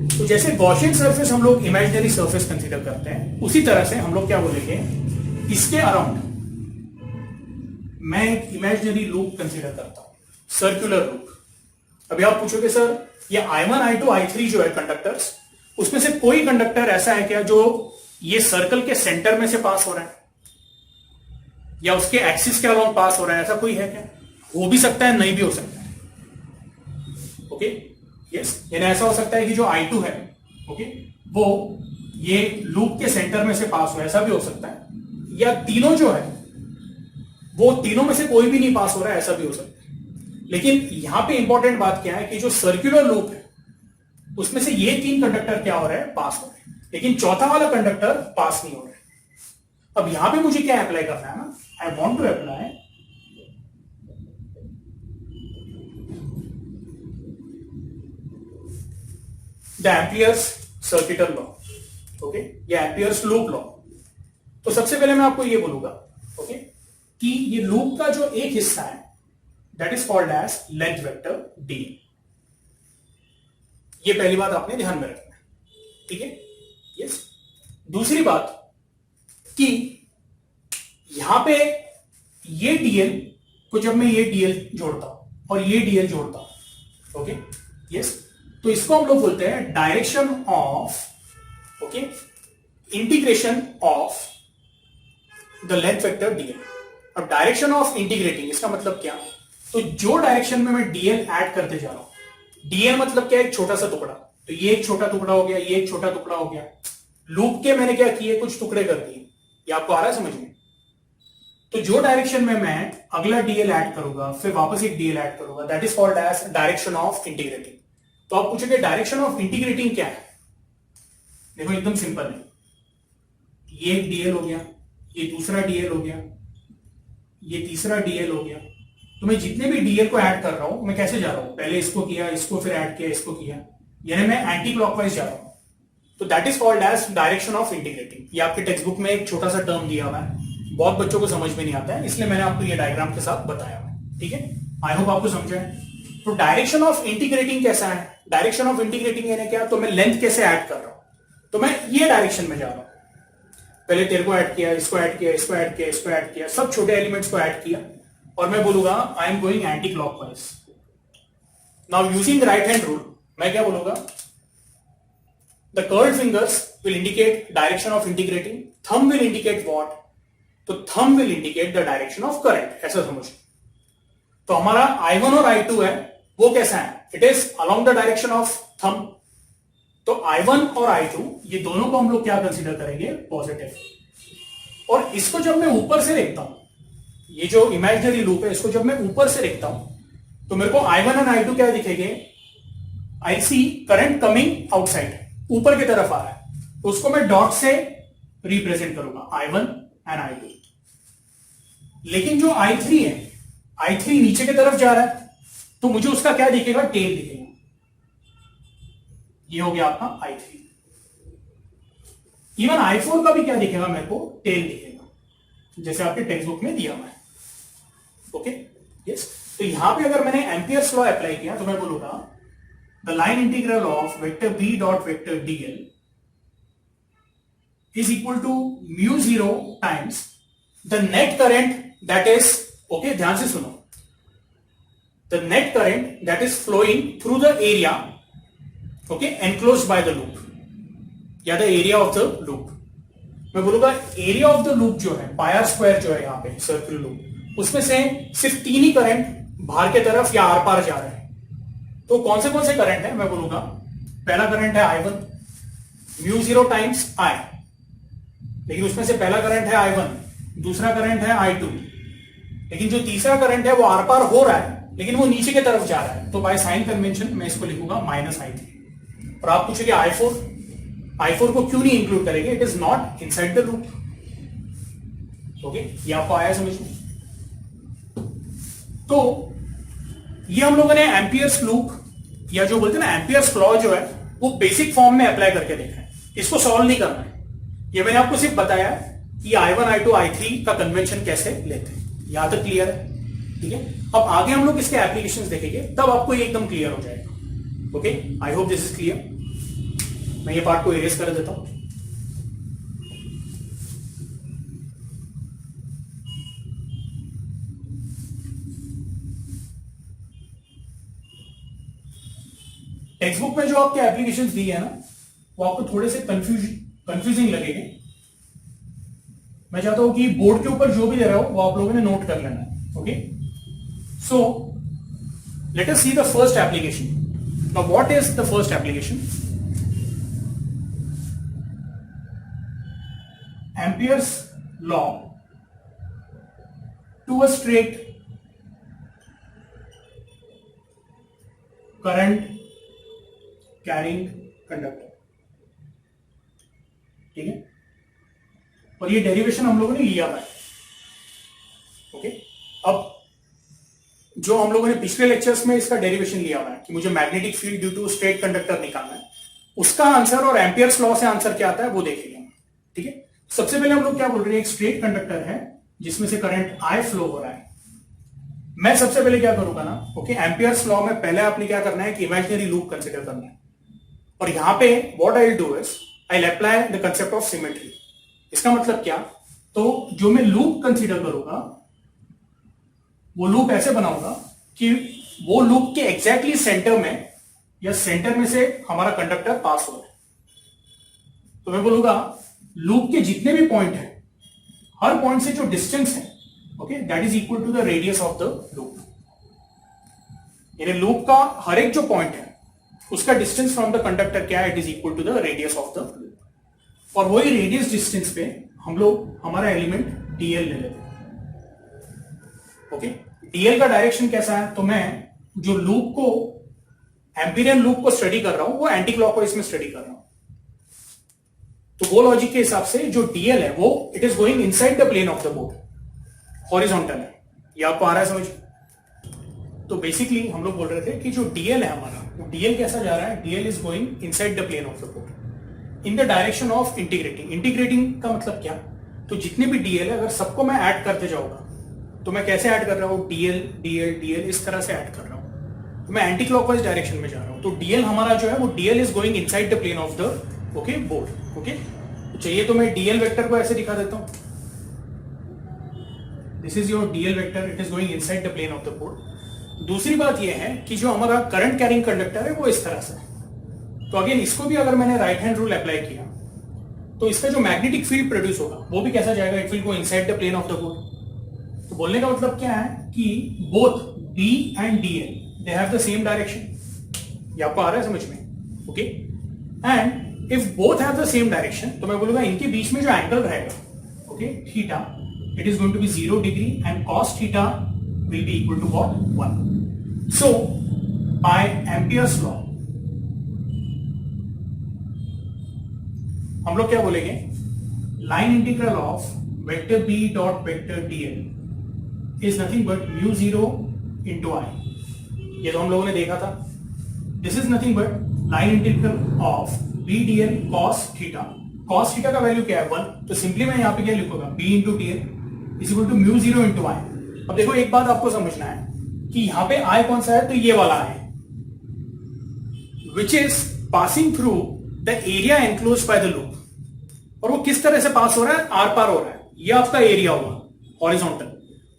Speaker 1: तो जैसे गॉसियन सरफेस हम लोग इमेजिनरी सरफेस कंसीडर करते हैं, उसी तरह से हम लोग क्या बोलेंगे, इसके अराउंड मैं एक इमेजिनरी लूप कंसीडर करता हूं, सर्कुलर लूप। अभी आप पूछोगे सर ये I1, I2, I3 जो है कंडक्टर्स, उसमें से कोई कंडक्टर ऐसा है क्या जो ये सर्कल के सेंटर में से पास हो रहा है या उसके एक्सिस के अलाउंग पास हो रहा है? ऐसा कोई है क्या? हो भी सकता है, नहीं भी हो सकता है। ओके यस, यानी ऐसा हो सकता है कि जो I2 है, ओके, वो ये लूप के सेंटर में से पास हो, ऐसा भी हो सकता है, या तीनों जो है वो तीनों में से कोई भी नहीं पास हो रहा है, ऐसा भी हो सकता है। लेकिन यहां पे इंपॉर्टेंट बात क्या है कि जो सर्कुलर लूप है उसमें से ये तीन कंडक्टर क्या हो रहा है, पास हो रहे हैं, लेकिन चौथा वाला कंडक्टर पास नहीं हो रहा है। अब यहां पे मुझे क्या अप्लाई करना है ना, I want to apply the Ampere's circuital law, okay, या एम्पियर्स लूप लॉ। तो सबसे पहले मैं आपको ये बोलूंगा, ओके, कि ये लूप का जो एक हिस्सा है that is called as length vector d. ये पहली बात आपने ध्यान में रखना है, ठीक है, यस। दूसरी बात कि यहां पे ये डीएल को जब मैं ये डीएल जोड़ता हूं और ये डीएल जोड़ता हूं, ओके, यस, तो इसको हम लोग बोलते हैं direction of, okay, integration of the length vector DL. अब डायरेक्शन ऑफ इंटीग्रेटिंग इसका मतलब क्या, तो जो डायरेक्शन में मैं डीएल ऐड करते जा रहा हूं, डीएल मतलब क्या, एक छोटा सा टुकड़ा, तो ये एक छोटा टुकड़ा हो गया, ये एक छोटा टुकड़ा हो गया, लूप के मैंने क्या किए, कुछ टुकड़े कर दिए। ये आपको आ रहा है समझ में? तो जो डायरेक्शन में मैं अगला डीएल ऐड करूंगा, फिर वापस एक डीएल ऐड करूंगा, that is called as direction of integrating. तो आप पूछोगे डायरेक्शन ऑफ इंटीग्रेटिंग क्या है? देखो एकदम सिंपल है, ये एक डीएल हो गया, ये दूसरा डीएल हो गया, ये तीसरा डीएल हो गया। तो मैं जितने भी डीएल को ऐड कर रहा हूं, मैं कैसे जा रहा हूं, पहले इसको किया, इसको फिर ऐड किया, इसको किया, यानी मैं एंटी क्लॉकवाइज जा रहा हूं। तो that is called as direction of integrating. ये आपके टेक्स्ट बुक में एक छोटा सा टर्म दिया हुआ है, बहुत बच्चों को समझ में नहीं आता है, इसलिए मैंने आपको ये डायग्राम के साथ बताया हुआ है, ठीक है। आई होप आपको समझा है। तो डायरेक्शन ऑफ इंटीग्रेटिंग कैसा है, डायरेक्शन ऑफ इंटीग्रेटिंग यानी क्या, तो मैं लेंथ कैसे ऐड कर रहा हूं, तो मैं ये डायरेक्शन में जा रहा हूं, पहले तेरे को ऐड किया, इसको ऐड किया, इसको ऐड किया, इसको ऐड किया, सब छोटे एलिमेंट्स को ऐड किया, और मैं बोलूंगा I am going anti clockwise. Now using right hand rule, मैं क्या बोलूंगा, the curved fingers will indicate direction of integrating, thumb will indicate what, तो thumb will indicate the direction of current, ऐसा समझो। तो हमारा I1 और I2 है, वो कैसा है, it is along the direction of thumb. तो I1 और I2 ये दोनों को हम लोग क्या कंसीडर करेंगे, पॉजिटिव। और इसको जब मैं ऊपर से देखता हूं, ये जो इमेजिनरी लूप है, इसको जब मैं ऊपर से देखता हूं, तो मेरे को I1 और I2 क्या दिखेंगे, आई सी करंट कमिंग आउटसाइड, ऊपर की तरफ आ रहा है, तो उसको मैं डॉट से रिप्रेजेंट करूंगा, I1 एंड I2। लेकिन जो I3 है, I3 नीचे की तरफ जा रहा है, तो मुझे उसका क्या दिखेगा, टेल दिखेगा। ये हो गया आपका I3। इवन I4 का भी क्या दिखेगा, मेरे को टेल दिखेगा, जैसे आपके टेक्स्ट बुक में दिया हुआ है, ओके, यस। तो यहां पे अगर मैंने एम्पियर्स लॉ अप्लाई किया, तो मैं बोलूंगा the line integral of vector B dot vector DL is equal to mu zero times the net current that is, okay, ध्यान से सुनो, the net current that is flowing through the area, okay, enclosed by the loop, या the area of the loop. मैं बोलूंगा एरिया ऑफ द लूप जो है, पायर स्क्वायर जो है यहाँ पे सर्कुलर लूप, उसमें से सिर्फ 3 ही करंट बाहर के तरफ या आर पार जा रहे हैं। तो कौन से करंट है, मैं बोलूंगा पहला करंट है I1, mu zero times I, लेकिन उसमें से पहला करंट है I1, दूसरा करंट है I2, लेकिन जो तीसरा करंट है वो आर पार हो रहा है, लेकिन वो नीचे की तरफ जा रहा है, तो बाय साइन कन्वेंशन मैं इसको लिखूंगा माइनस I3। और आप पूछोगे I4 को क्यों नहीं इंक्लूड करेंगे, it is not inside the loop, okay, ये आपको आया समझ में। तो ये हम लोगों ने एम्पियर्स लूप, या जो बोलते हैं ना एम्पियर्स लॉ जो है, वो बेसिक फॉर्म में अप्लाई करके देखा है, इसको सॉल्व नहीं करना है। ये मैंने आपको सिर्फ बताया कि I1, I2, I3 का कन्वेंशन कैसे लेते हैं। यहां तक क्लियर है, ठीक है। अब आगे हम लोग इसके एप्लीकेशंस देखेंगे, तब आपको ये एकदम क्लियर हो जाएगा, okay. I hope this is clear. मैं ये पार्ट को इरेज कर देता हूं। टेक्स्ट बुक में जो आपके एप्लीकेशंस दी है ना, वो आपको थोड़े से कंफ्यूजिंग लगेंगे। मैं चाहता हूं कि बोर्ड के ऊपर जो भी दे रहा हो वो आप लोगों ने नोट कर लेना है, okay. So let us see the first application. Now what is the first application? Ampere's law to a straight current carrying conductor, ठीक है। और ये डेरिवेशन हम लोगों ने लिया हुआ है। ओके, अब जो हम लोगों ने पिछले लेक्चर्स में इसका डेरिवेशन लिया हुआ है कि मुझे magnetic field due to straight conductor निकालना है, उसका आंसर और एम्पियर्स लॉ से आंसर क्या आता है वो देखेंगे। ठीक है, सबसे पहले हम लोग क्या बोल रहे हैं, एक स्ट्रेट कंडक्टर है जिसमें से करंट आई फ्लो हो रहा है। मैं सबसे पहले क्या करूंगा ना, ओके, एम्पियर्स लॉ में पहले आपने क्या करना है कि इमेजिनरी लूप कंसिडर करना है, और यहां पे what I will do is I will apply the concept of symmetry. इसका मतलब क्या, तो जो मैं लूप कंसिडर करूंगा वो लूप ऐसे बनाऊंगा कि वो लूप के एग्जैक्टली सेंटर में या सेंटर में से हमारा कंडक्टर पास हो रहा है। तो मैं बोलूंगा लूप के जितने भी पॉइंट है, हर पॉइंट से जो डिस्टेंस है, okay, that is equal to the radius of the loop. यानी लूप का हर एक जो पॉइंट है उसका डिस्टेंस फ्रॉम द कंडक्टर क्या है, it is equal to the radius of the loop. और वही रेडियस डिस्टेंस पे हम लोग हमारा एलिमेंट डीएल ले लेते हैं। ओके, डीएल का डायरेक्शन कैसा है, तो मैं जो लूप को एम्पीरियन लूप को स्टडी कर रहा हूं वो एंटी क्लॉकवाइज में स्टडी कर रहा हूं। तो वो लॉजिक के हिसाब से जो डीएल है वो it is going inside the plane of the board, horizontal है। ये आपको आ रहा है समझ? तो बेसिकली हम लोग बोल रहे थे कि जो डीएल है हमारा, वो डीएल कैसा जा रहा है, dl is going inside the plane of the board in the direction of integrating. Integrating का मतलब क्या, तो जितने भी डीएल है अगर सबको मैं ऐड करते जाऊंगा, तो मैं कैसे ऐड कर रहा हूं, डीएल डीएल डीएल इस तरह से ऐड कर रहा हूं, तो मैं एंटी क्लॉकवाइज डायरेक्शन में जा रहा हूं। तो डीएल हमारा जो है वो dl is going inside the plane of the okay board. Okay, तो चाहिए तो मैं डीएल वेक्टर को ऐसे दिखा देता हूं, this is your DL vector, it is going inside the plane of the board. दूसरी बात यह है कि जो हमारा करंट कैरिंग कंडक्टर है वो इस तरह से है। तो अगेन इसको भी अगर मैंने राइट हैंड रूल अप्लाई किया तो इसका जो मैग्नेटिक फील्ड प्रोड्यूस होगा वो भी कैसा जाएगा, it will go inside the plane of the board. तो बोलने का मतलब क्या है कि both d and dl they have the same direction. ये आपको आ रहा है समझ में? Okay, and if both have the same direction तो मैं बोलूंगा इनके बीच में जो एंगल रहेगा, okay, theta, it is going to be 0 degree and cos theta will be equal to what, 1। So by Ampere's law हम लोग क्या बोलेंगे, line integral of vector B dot vector DL is nothing but mu 0 into I. ये तो हम लोगों ने देखा था। This is nothing but line integral of B DL cos theta. Cos theta का वैल्यू क्या है, 1। तो सिंपली मैं यहां पे क्या लिखूंगा, B into DL is equal to mu 0 into I. अब देखो एक बात आपको समझना है कि यहां पे आई कौन सा है, तो ये वाला है which is passing through the area enclose by the loop. और वो किस तरह से पास हो रहा है, आर पार हो रहा है। ये आपका एरिया होगा हॉरिजॉन्टल,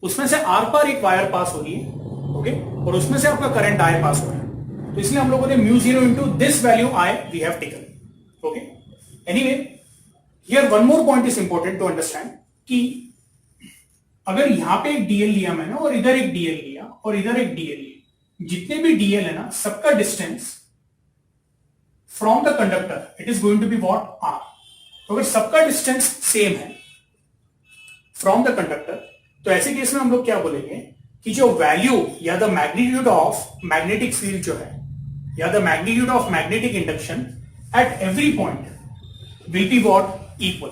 Speaker 1: उसमें से आर पार एक वायर पास हो रही है, ओके, और उसमें से आपका करंट आई पास हो रहा है। तो इसलिए हम लोगों ने mu 0 into this value I we have taken. Okay, anyway here one more point is important to understand कि अगर यहां पे एक डीएल लिया मैंने और इधर एक डीएल लिया और इधर एक डीएल लिया, जितने भी डीएल है ना सबका distance from the conductor it is going to be what, R. तो अगर सबका डिस्टेंस सेम है फ्रॉम द कंडक्टर, तो ऐसे केस में हम लोग क्या बोलेंगे कि जो वैल्यू या the magnitude of magnetic field जो है या the magnitude of magnetic induction at every point will be what, equal.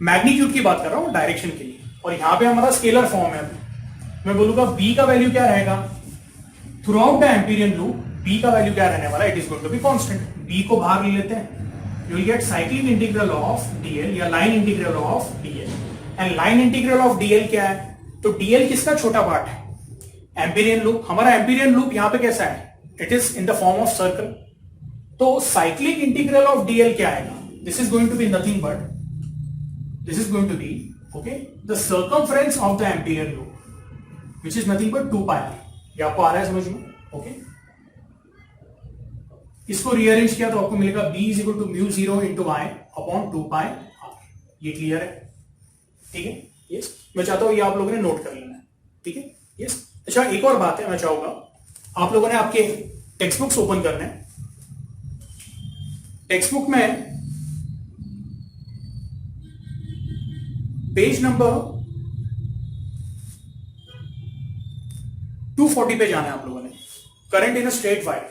Speaker 1: Magnitude की बात कर रहा हूं डायरेक्शन के लिए, और यहां पे हमारा स्केलर फॉर्म है। मैं बोलूंगा b का वैल्यू क्या रहेगा throughout the Amperian loop, b का वैल्यू क्या रहने वाला, it is going to be constant. b को बाहर ले लेते हैं, you will get cyclic integral of dl या line integral of dl। And line integral of dl क्या है, तो dl किसका छोटा पार्ट है, एम्पीरियन लूप। हमारा एम्पीरियन लूप यहां पे कैसा है, it is in the form of circle. तो साइक्लिक इंटीग्रल ऑफ dl क्या आएगा, this is going to be nothing but, this is going to be okay the circumference of the Amperian loop which is nothing but 2 pi. ये आपको आ रहा है समझ में? ओके, इसको रीअरेंज किया तो आपको मिलेगा b is equal to mu 0 into I upon 2 pi R. ये क्लियर है? ठीक है, यस। मैं चाहता हूं ये आप लोगों ने नोट कर लेना है, ठीक है, यस। अच्छा, एक और बात है, मैं चाहूंगा आप लोगों ने आपके टेक्स्ट बुक्स ओपन करने हैं। टेक्स्ट बुक में पेज नंबर 240 पे जाना है आप लोगों ने, current in a straight wire,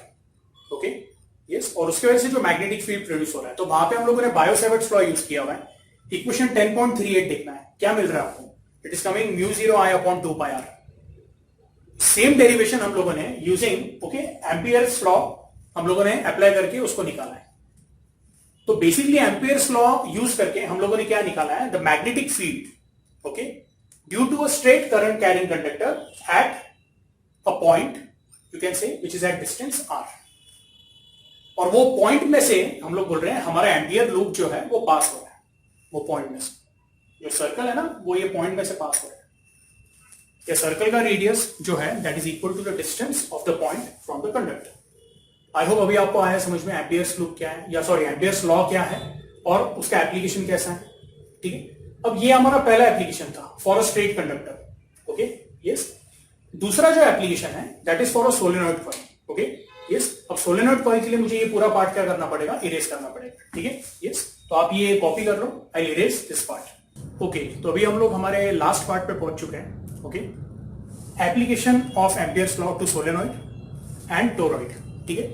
Speaker 1: okay, yes. और उसके वजह से जो मैग्नेटिक फील्ड प्रोड्यूस हो रहा है, तो वहां पे हम लोगों ने बायो-सैवर्ट्स लॉ यूज किया हुआ है इक्वेशन 10.38 देखना है, क्या मिल रहा है आपको? It is coming mu 0 I upon 2 pi R. Same derivation हम लोगों ने यूजिंग ओके एम्पियर्स लॉ हम लोगों ने अप्लाई करके उसको निकाला है। तो बेसिकली एम्पियर्स लॉ यूज करके हम लोगों ने क्या निकाला है? The magnetic field okay due to a straight current carrying conductor at a point you can say which is at distance R. और वो पॉइंट में से हम लोग बोल रहे हैं हमारा एम्पियर लूप जो है वो पास हो रहा है, वो पॉइंट में से जो सर्कल है ना वो ये पॉइंट में से पास हो रहा है। ये सर्कल का रेडियस जो है that is equal to the distance of the point from the conductor. I hope अभी आपको आया समझ में एम्पियर्स लूप क्या है, या सॉरी एम्पियर्स लॉ क्या है और उसका एप्लीकेशन कैसा है। ठीक है, अब ये हमारा पहला एप्लीकेशन था for a straight conductor. Okay yes, दूसरा जो एप्लीकेशन है that is for a solenoid coil. Okay yes, अब सोलेनॉइड कॉइल के लिए मुझे ये पूरा पार्ट क्या करना पड़ेगा? इरेज करना पड़ेगा। ठीक है यस, तो आप ये कॉपी कर लो, I erase this part. Okay, तो अभी हम लोग हमारे लास्ट पार्ट पे पहुंच चुके हैं। Okay, application of Ampere's law to solenoid and toroid. ठीक है,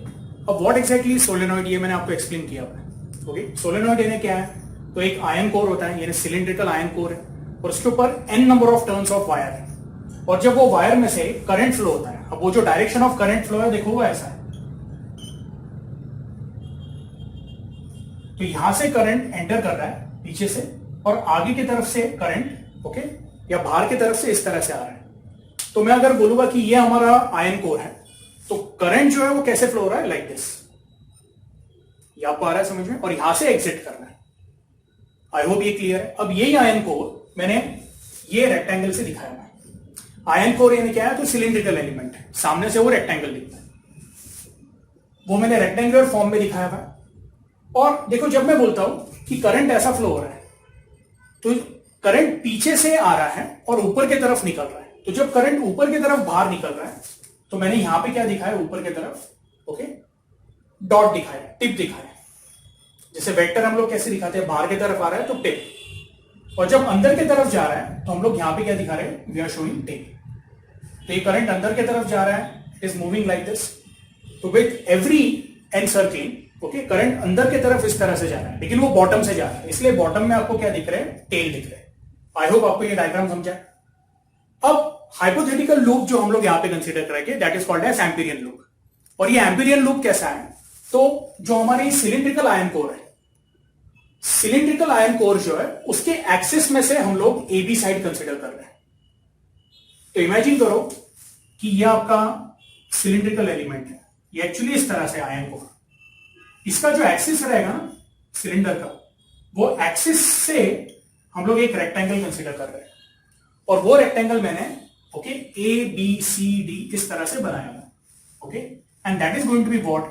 Speaker 1: अब व्हाट एग्जैक्टली सोलेनॉइड ये मैंने आपको एक्सप्लेन किया हुआ है। ओके, सोलेनॉइड यानी क्या है? तो एक आयन कोर होता है, यानी सिलिंड्रिकल आयन कोर है और उसके ऊपर n number of turns of wire है और जब वो वायर में से करंट फ्लो होता है, अब वो जो डायरेक्शन ऑफ करंट फ्लो है देखो वो ऐसा है। तो यहां से करंट एंटर कर रहा है पीछे से और आगे की तरफ से करंट ओके या बाहर की तरफ से इस तरह से आ रहा है। तो मैं अगर बोलूंगा कि ये हमारा आयन कोर है तो करंट जो है वो कैसे फ्लो हो रहा है? Like this. ये आपको आ रहा है समझ में? और यहां से एग्जिट करना है। आई होप ये क्लियर है। अब यही आयन कोर मैंने ये रेक्टेंगल से दिखाया है। आयन कोर यानी क्या है? तो सिलिंड्रिकल एलिमेंट है, सामने से वो रेक्टेंगल दिखता है, वो मैंने रेक्टेंगुलर फॉर्म में दिखाया हुआ है। और देखो जब मैं बोलता हूं कि करंट ऐसा फ्लो हो रहा है तो करंट पीछे से आ रहा है और ऊपर की तरफ निकल रहा है। तो जब करंट ऊपर की तरफ बाहर निकल रहा है तो मैंने यहां पे क्या दिखाया? ऊपर की तरफ ओके डॉट दिखाया, टिप दिखाया। जैसे वेक्टर हम लोग कैसे दिखाते हैं? बाहर की तरफ आ रहा है तो टिप, और जब अंदर की तरफ जा रहा है तो हम लोग यहां पे क्या दिखा रहे हैं? We are showing tip. तो ये करंट अंदर की तरफ जा रहा है, it is moving like this. तो with every encircling okay current अंदर की तरफ इस तरह से जा रहा है, लेकिन वो बॉटम से जा रहा है, इसलिए बॉटम में आपको क्या दिख रहा है? टेल दिख रहा है। आई होप आपको ये डायग्राम समझा है। अब हाइपोथेटिकल लूप जो हम लोग यहां पे कंसीडर करेंगे that is called as Amperian loop. और ये एम्पीरियन लूप कैसा है? तो जो हमारी सिलिंड्रिकल आयन कोर है, सिलिंड्रिकल आयन कोर जो है उसके एक्सिस में से हम लोग ए बी साइड कंसीडर कर रहे हैं। तो इमेजिन करो कि ये आपका सिलिंड्रिकल एलिमेंट है, ये एक्चुअली इस तरह से आयन कोर, इसका जो एक्सिस रहेगा ना सिलेंडर का, वो एक्सिस से हम लोग एक रेक्टेंगल कंसीडर कर रहे हैं और वो रेक्टेंगल मैंने okay A B C D इस तरह से बनाया है। Okay, and that is going to be what?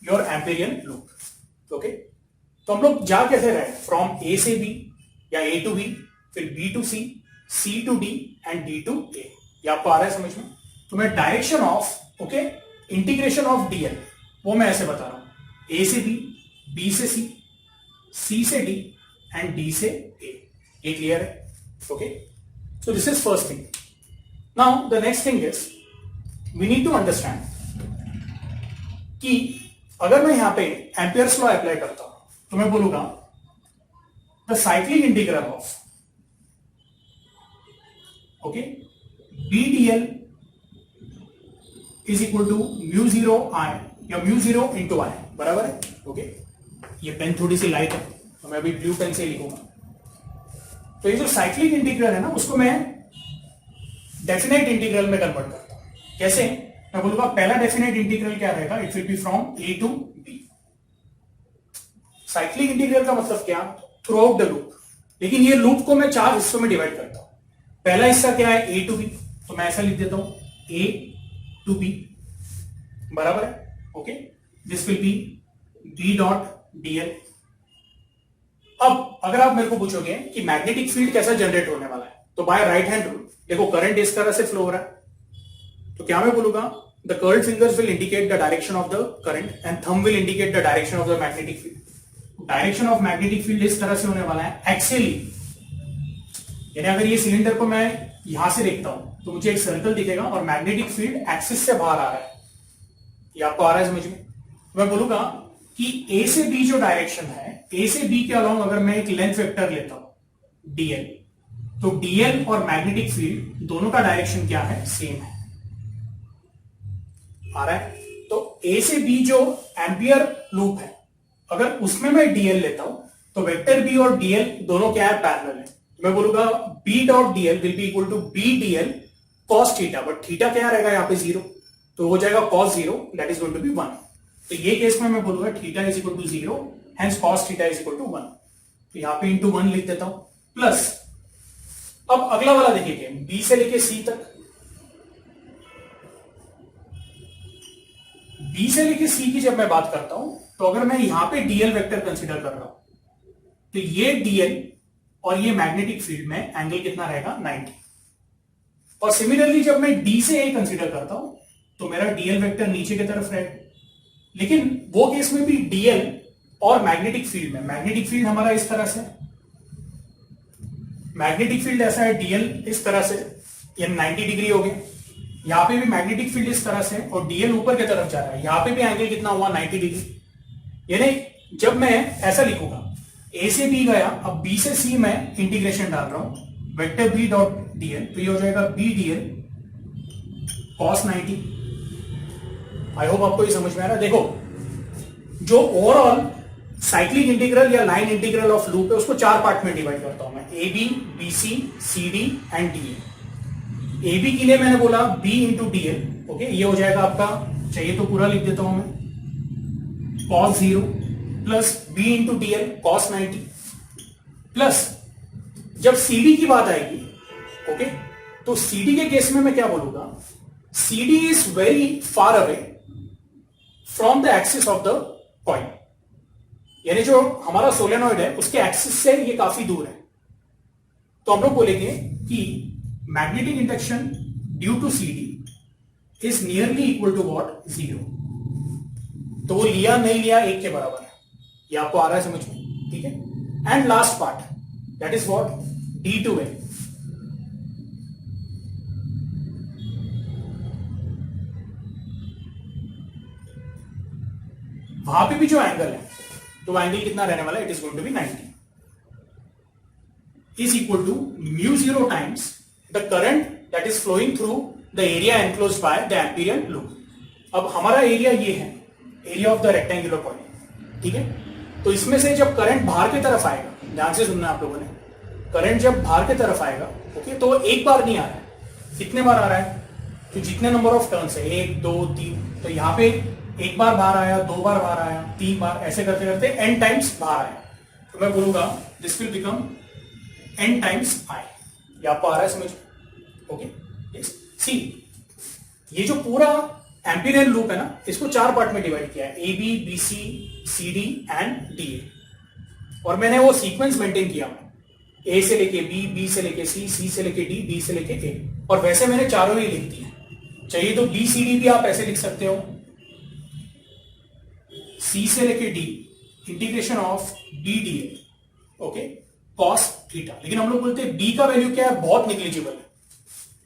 Speaker 1: Your Amperian loop. Okay, तो हम लोग जा कैसे रहे? फ्रॉम ए से बी या ए टू बी, फिर B to C to D and D to A. ये आपको आ रहा है समझ में? तो मैं direction of okay integration of DL वो मैं ऐसे बता रहा हूं, ए से बी से सी से डी एंड डी से ए। ये क्लियर है? Okay, so this is first thing. Now the next thing is we need to understand कि अगर मैं यहां पे एम्पियर्स लॉ अप्लाई करता हूं तो मैं बोलूंगा the cyclic integral of okay B d l is equal to mu 0 I या म्यू 0 इंटू आई, बराबर है? ओके, ये पेन थोड़ी सी लाइट है तो मैं अभी ब्लू पेन से लिखूंगा। तो ये जो साइक्लिक इंटीग्रल है ना उसको मैं डेफिनेट इंटीग्रल में कन्वर्ट करता हूं। कैसे? मैं बोलूंगा पहला डेफिनेट इंटीग्रल क्या रहेगा? It will be from A to B. Cyclic integral का मतलब क्या? Throughout the loop. लेकिन ये लूप को मैं 4 हिस्सों में डिवाइड करता हूं। पहला हिस्सा क्या है? ए टू बी, तो मैं ऐसा लिख देता हूं ए टू बी, बराबर है? Okay, this will be B dot dl. अब अगर आप मेरे को पूछोगे कि मैग्नेटिक फील्ड कैसा जनरेट होने वाला है, तो बाय राइट हैंड रूल देखो करंट इस तरह से फ्लो हो रहा है, तो क्या मैं बोलूंगा? The curled fingers will indicate the direction of the current and thumb will indicate the direction of the magnetic field. Direction of magnetic field इस तरह से होने वाला है एक्सियली, यानी अगर ये सिलेंडर को मैं यहां से देखता हूं तो मुझे एक सर्कल दिखेगा और मैग्नेटिक फील्ड एक्सिस से बाहर आ रहा है। ये आपको आ रहा है समझ में? मैं बोलूंगा कि ए से बी जो डायरेक्शन है, ए से बी के अलोंग अगर मैं एक लेंथ वेक्टर लेता हूं डीएल, तो डीएल और मैग्नेटिक फील्ड दोनों का डायरेक्शन क्या है, सेम है। आ रहा है? तो ए से बी जो एम्पियर लूप है, अगर उसमें मैं डीएल लेता हूं तो वेक्टर बी और डीएल दोनों क्या है, पैरेलल है। मैं बोलूंगा B dot dl will be equal to B DL cos theta, but theta क्या रहेगा यहाँ पे 0, तो हो जाएगा cos 0 that is going to be 1। तो ये केस में मैं बोलूंगा theta is equal to 0 hence cos theta is equal to 1। तो यहाँ पे इंटू 1 लिख देता हूं, प्लस अब अगला वाला देखिए बी से लेके सी तक, बी से लेके सी की जब मैं बात करता हूं तो अगर मैं यहां पे डीएल वेक्टर कंसीडर कर रहा हूं तो ये डीएल और ये मैग्नेटिक फील्ड में एंगल कितना रहेगा, 90। और सिमिलरली जब मैं डी से ए कंसीडर करता हूं तो मेरा डीएल वेक्टर नीचे की तरफ रहेगा। लेकिन वो केस में भी डीएल और मैग्नेटिक फील्ड में, मैग्नेटिक फील्ड हमारा इस तरह से, मैग्नेटिक फील्ड ऐसा है, डीएल इस तरह से, ये 90 डिग्री हो गया। यहां पे भी मैग्नेटिक फील्ड इस तरह से और डीएल ऊपर की तरफ जा रहा है, यहां पे भी एंगल कितना हुआ, 90 डिग्री। यानी जब मैं ऐसा लिखूंगा ए से बी गया, अब बी से सी में इंटीग्रेशन डाल रहा हूं वेक्टर बी डॉट डीएल, तो ये हो जाएगा B DL cos 90। I hope आपको ये समझ में आ रहा है। देखो जो ओवरऑल साइक्लिक इंटीग्रल या लाइन इंटीग्रल ऑफ लूप है उसको 4 पार्ट में डिवाइड करता हूं मैं, A B, B C, C D and D A. B के लिए मैंने बोला B into D L, okay, ये हो जाएगा आपका, चाहिए तो पूरा लिख देता हूं मैं, cos 0 plus B into D L cos 90, plus जब सी डी की बात आएगी, ओके, तो सी डी के केस में मैं क्या बोलूंगा, C D is very far away from the axis of the coil, यानी जो हमारा सोलेनॉइड है उसके एक्सिस से ये काफी दूर है। तो हम लोग बोलेंगे कि magnetic induction due to C D is nearly equal to what, 0। तो वो लिया नहीं लिया 1 के बराबर है, ये आपको आ रहा है समझ में, ठीक है। And last part that is what, D to A. वहां पे भी जो एंगल है तो एंगल कितना रहने वाला है, it is going to be 90 is equal to mu 0 times the current that is flowing through the area enclosed by the Amperian loop. अब हमारा एरिया ये है, area of the rectangular coil, ठीक है। तो इसमें से जब करंट बाहर की तरफ आएगा, ध्यान से सुनना आप लोगों ने, करंट जब बाहर की तरफ आएगा, ओके, तो एक बार नहीं आ रहा है, कितने बार आ रहा है, तो जितने नंबर ऑफ टर्न्स है 1 2 3, तो यहाँ पे एक बार बाहर आया, 2 बार बाहर आया, 3 बार, ऐसे करते करते n टाइम्स बाहर आया। तो मैं बोलूंगा this will become n times i। ये आपको आ रहा है समझ, ओके, यस। सी, ये जो पूरा एम्पीरियल लूप है ना, इसको 4 पार्ट में डिवाइड किया है, A B, B C, C D and D A. और मैंने वो सीक्वेंस मेंटेन किया, ए से लेके बी, बी से लेके सी, सी से लेके डी, डी से लेके ए, और वैसे मैंने चारों ही लिख दिए। चाहिए तो बी सी डी भी आप ऐसे लिख सकते हो, सी से लेके D integration of D D A, okay, cos theta. लेकिन हम लोग बोलते हैं बी का वैल्यू क्या है, बहुत निग्लिजिबल है।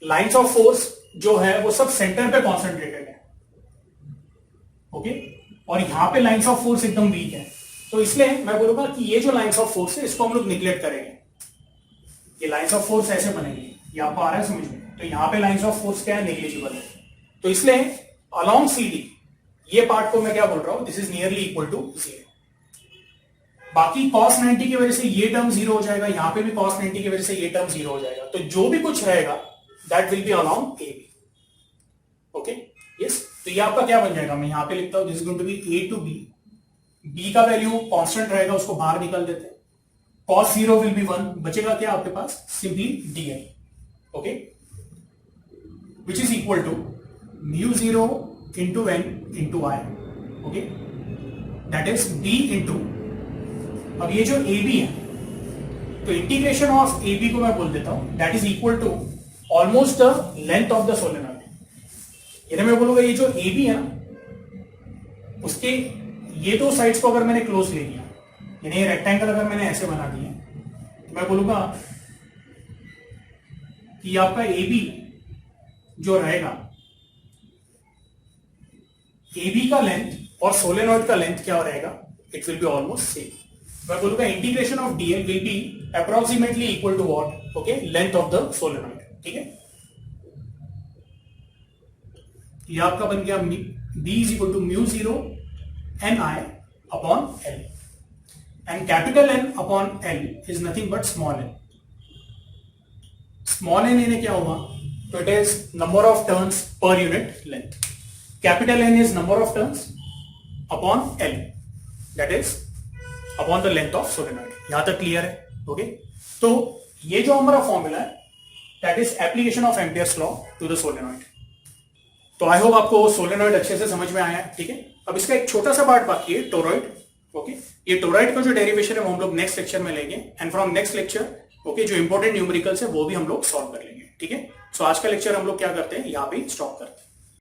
Speaker 1: लाइंस ऑफ फोर्स जो है वो सब सेंटर पे कॉन्सेंट्रेटेड है, ओके, और यहां पे लाइंस ऑफ फोर्स एकदम वीक है। तो इसलिए मैं बोलूंगा कि ये जो लाइंस ऑफ फोर्स है इसको हम लोग निग्लेक्ट करेंगे। ये लाइंस ऑफ फोर्स ऐसे बनेंगे, ये आपको आ रहा है समझ में। तो यहां पे लाइंस ऑफ फोर्स क्या है, नेग्लिजिबल है। तो इसलिए अलोंग सी डी ये पार्ट को मैं क्या बोल रहा हूं, this is nearly equal to 0। बाकी cos 90 की वजह से ये टर्म 0 हो जाएगा, यहां पे भी cos 90 की वजह से ये टर्म 0 हो जाएगा। तो जो भी कुछ रहेगा that will be along A B, okay, yes. तो ये आपका क्या बन जाएगा, मैं यहां पे लिखता हूं this is going to be A to B, B का वैल्यू कांस्टेंट रहेगा, उसको बाहर निकाल देते हैं, cos 0 विल बी 1, बचेगा क्या आपके पास, simply D I, okay, which is equal to mu 0 into N into I, okay, that is D into, अब ये जो ए बी है, तो इंटीग्रेशन ऑफ ए बी को मैं बोल देता हूं that is equal to almost the length of the solenoid. यानी मैं बोलूंगा ये जो ए बी है ना, उसके ये 2 साइड्स को अगर मैंने क्लोज ले लिया, यानी ये रेक्टेंगल अगर मैंने ऐसे बना दिया, तो मैं बोलूंगा कि आपका ए बी जो रहेगा, ए बी का लेंथ और सोलेनॉइड का लेंथ क्या रहेगा, it will be almost same. मैं बोलूंगा integration of DL will be approximately equal to what, okay, length of the solenoid, ठीक है। ये आपका बन गया B is equal to mu 0 Ni upon L, and capital N upon L is nothing but small n। Small n इन्हें क्या होगा, तो it is number of turns per unit length, capital N is number of turns upon L, that is upon the length of solenoid. यहां तक क्लियर है, ओके। तो ये जो हमारा फॉर्मूला है that is application of Ampere's law to the solenoid. तो आई होप आपको सोलेनॉइड अच्छे से समझ में आया है, ठीक है। अब इसका एक छोटा सा पार्ट बाकी है, टोरॉइड, ओके। ये टोरॉइड का जो डेरिवेशन है वो हम लोग नेक्स्ट लेक्चर में लेंगे, and from next lecture, okay, जो इंपॉर्टेंट न्यूमेरिकल्स है वो भी हम लोग सॉल्व कर लेंगे, ठीक है। सो आज का लेक्चर हम लोग क्या करते हैं, यहाँ पे स्टॉप करते हैं।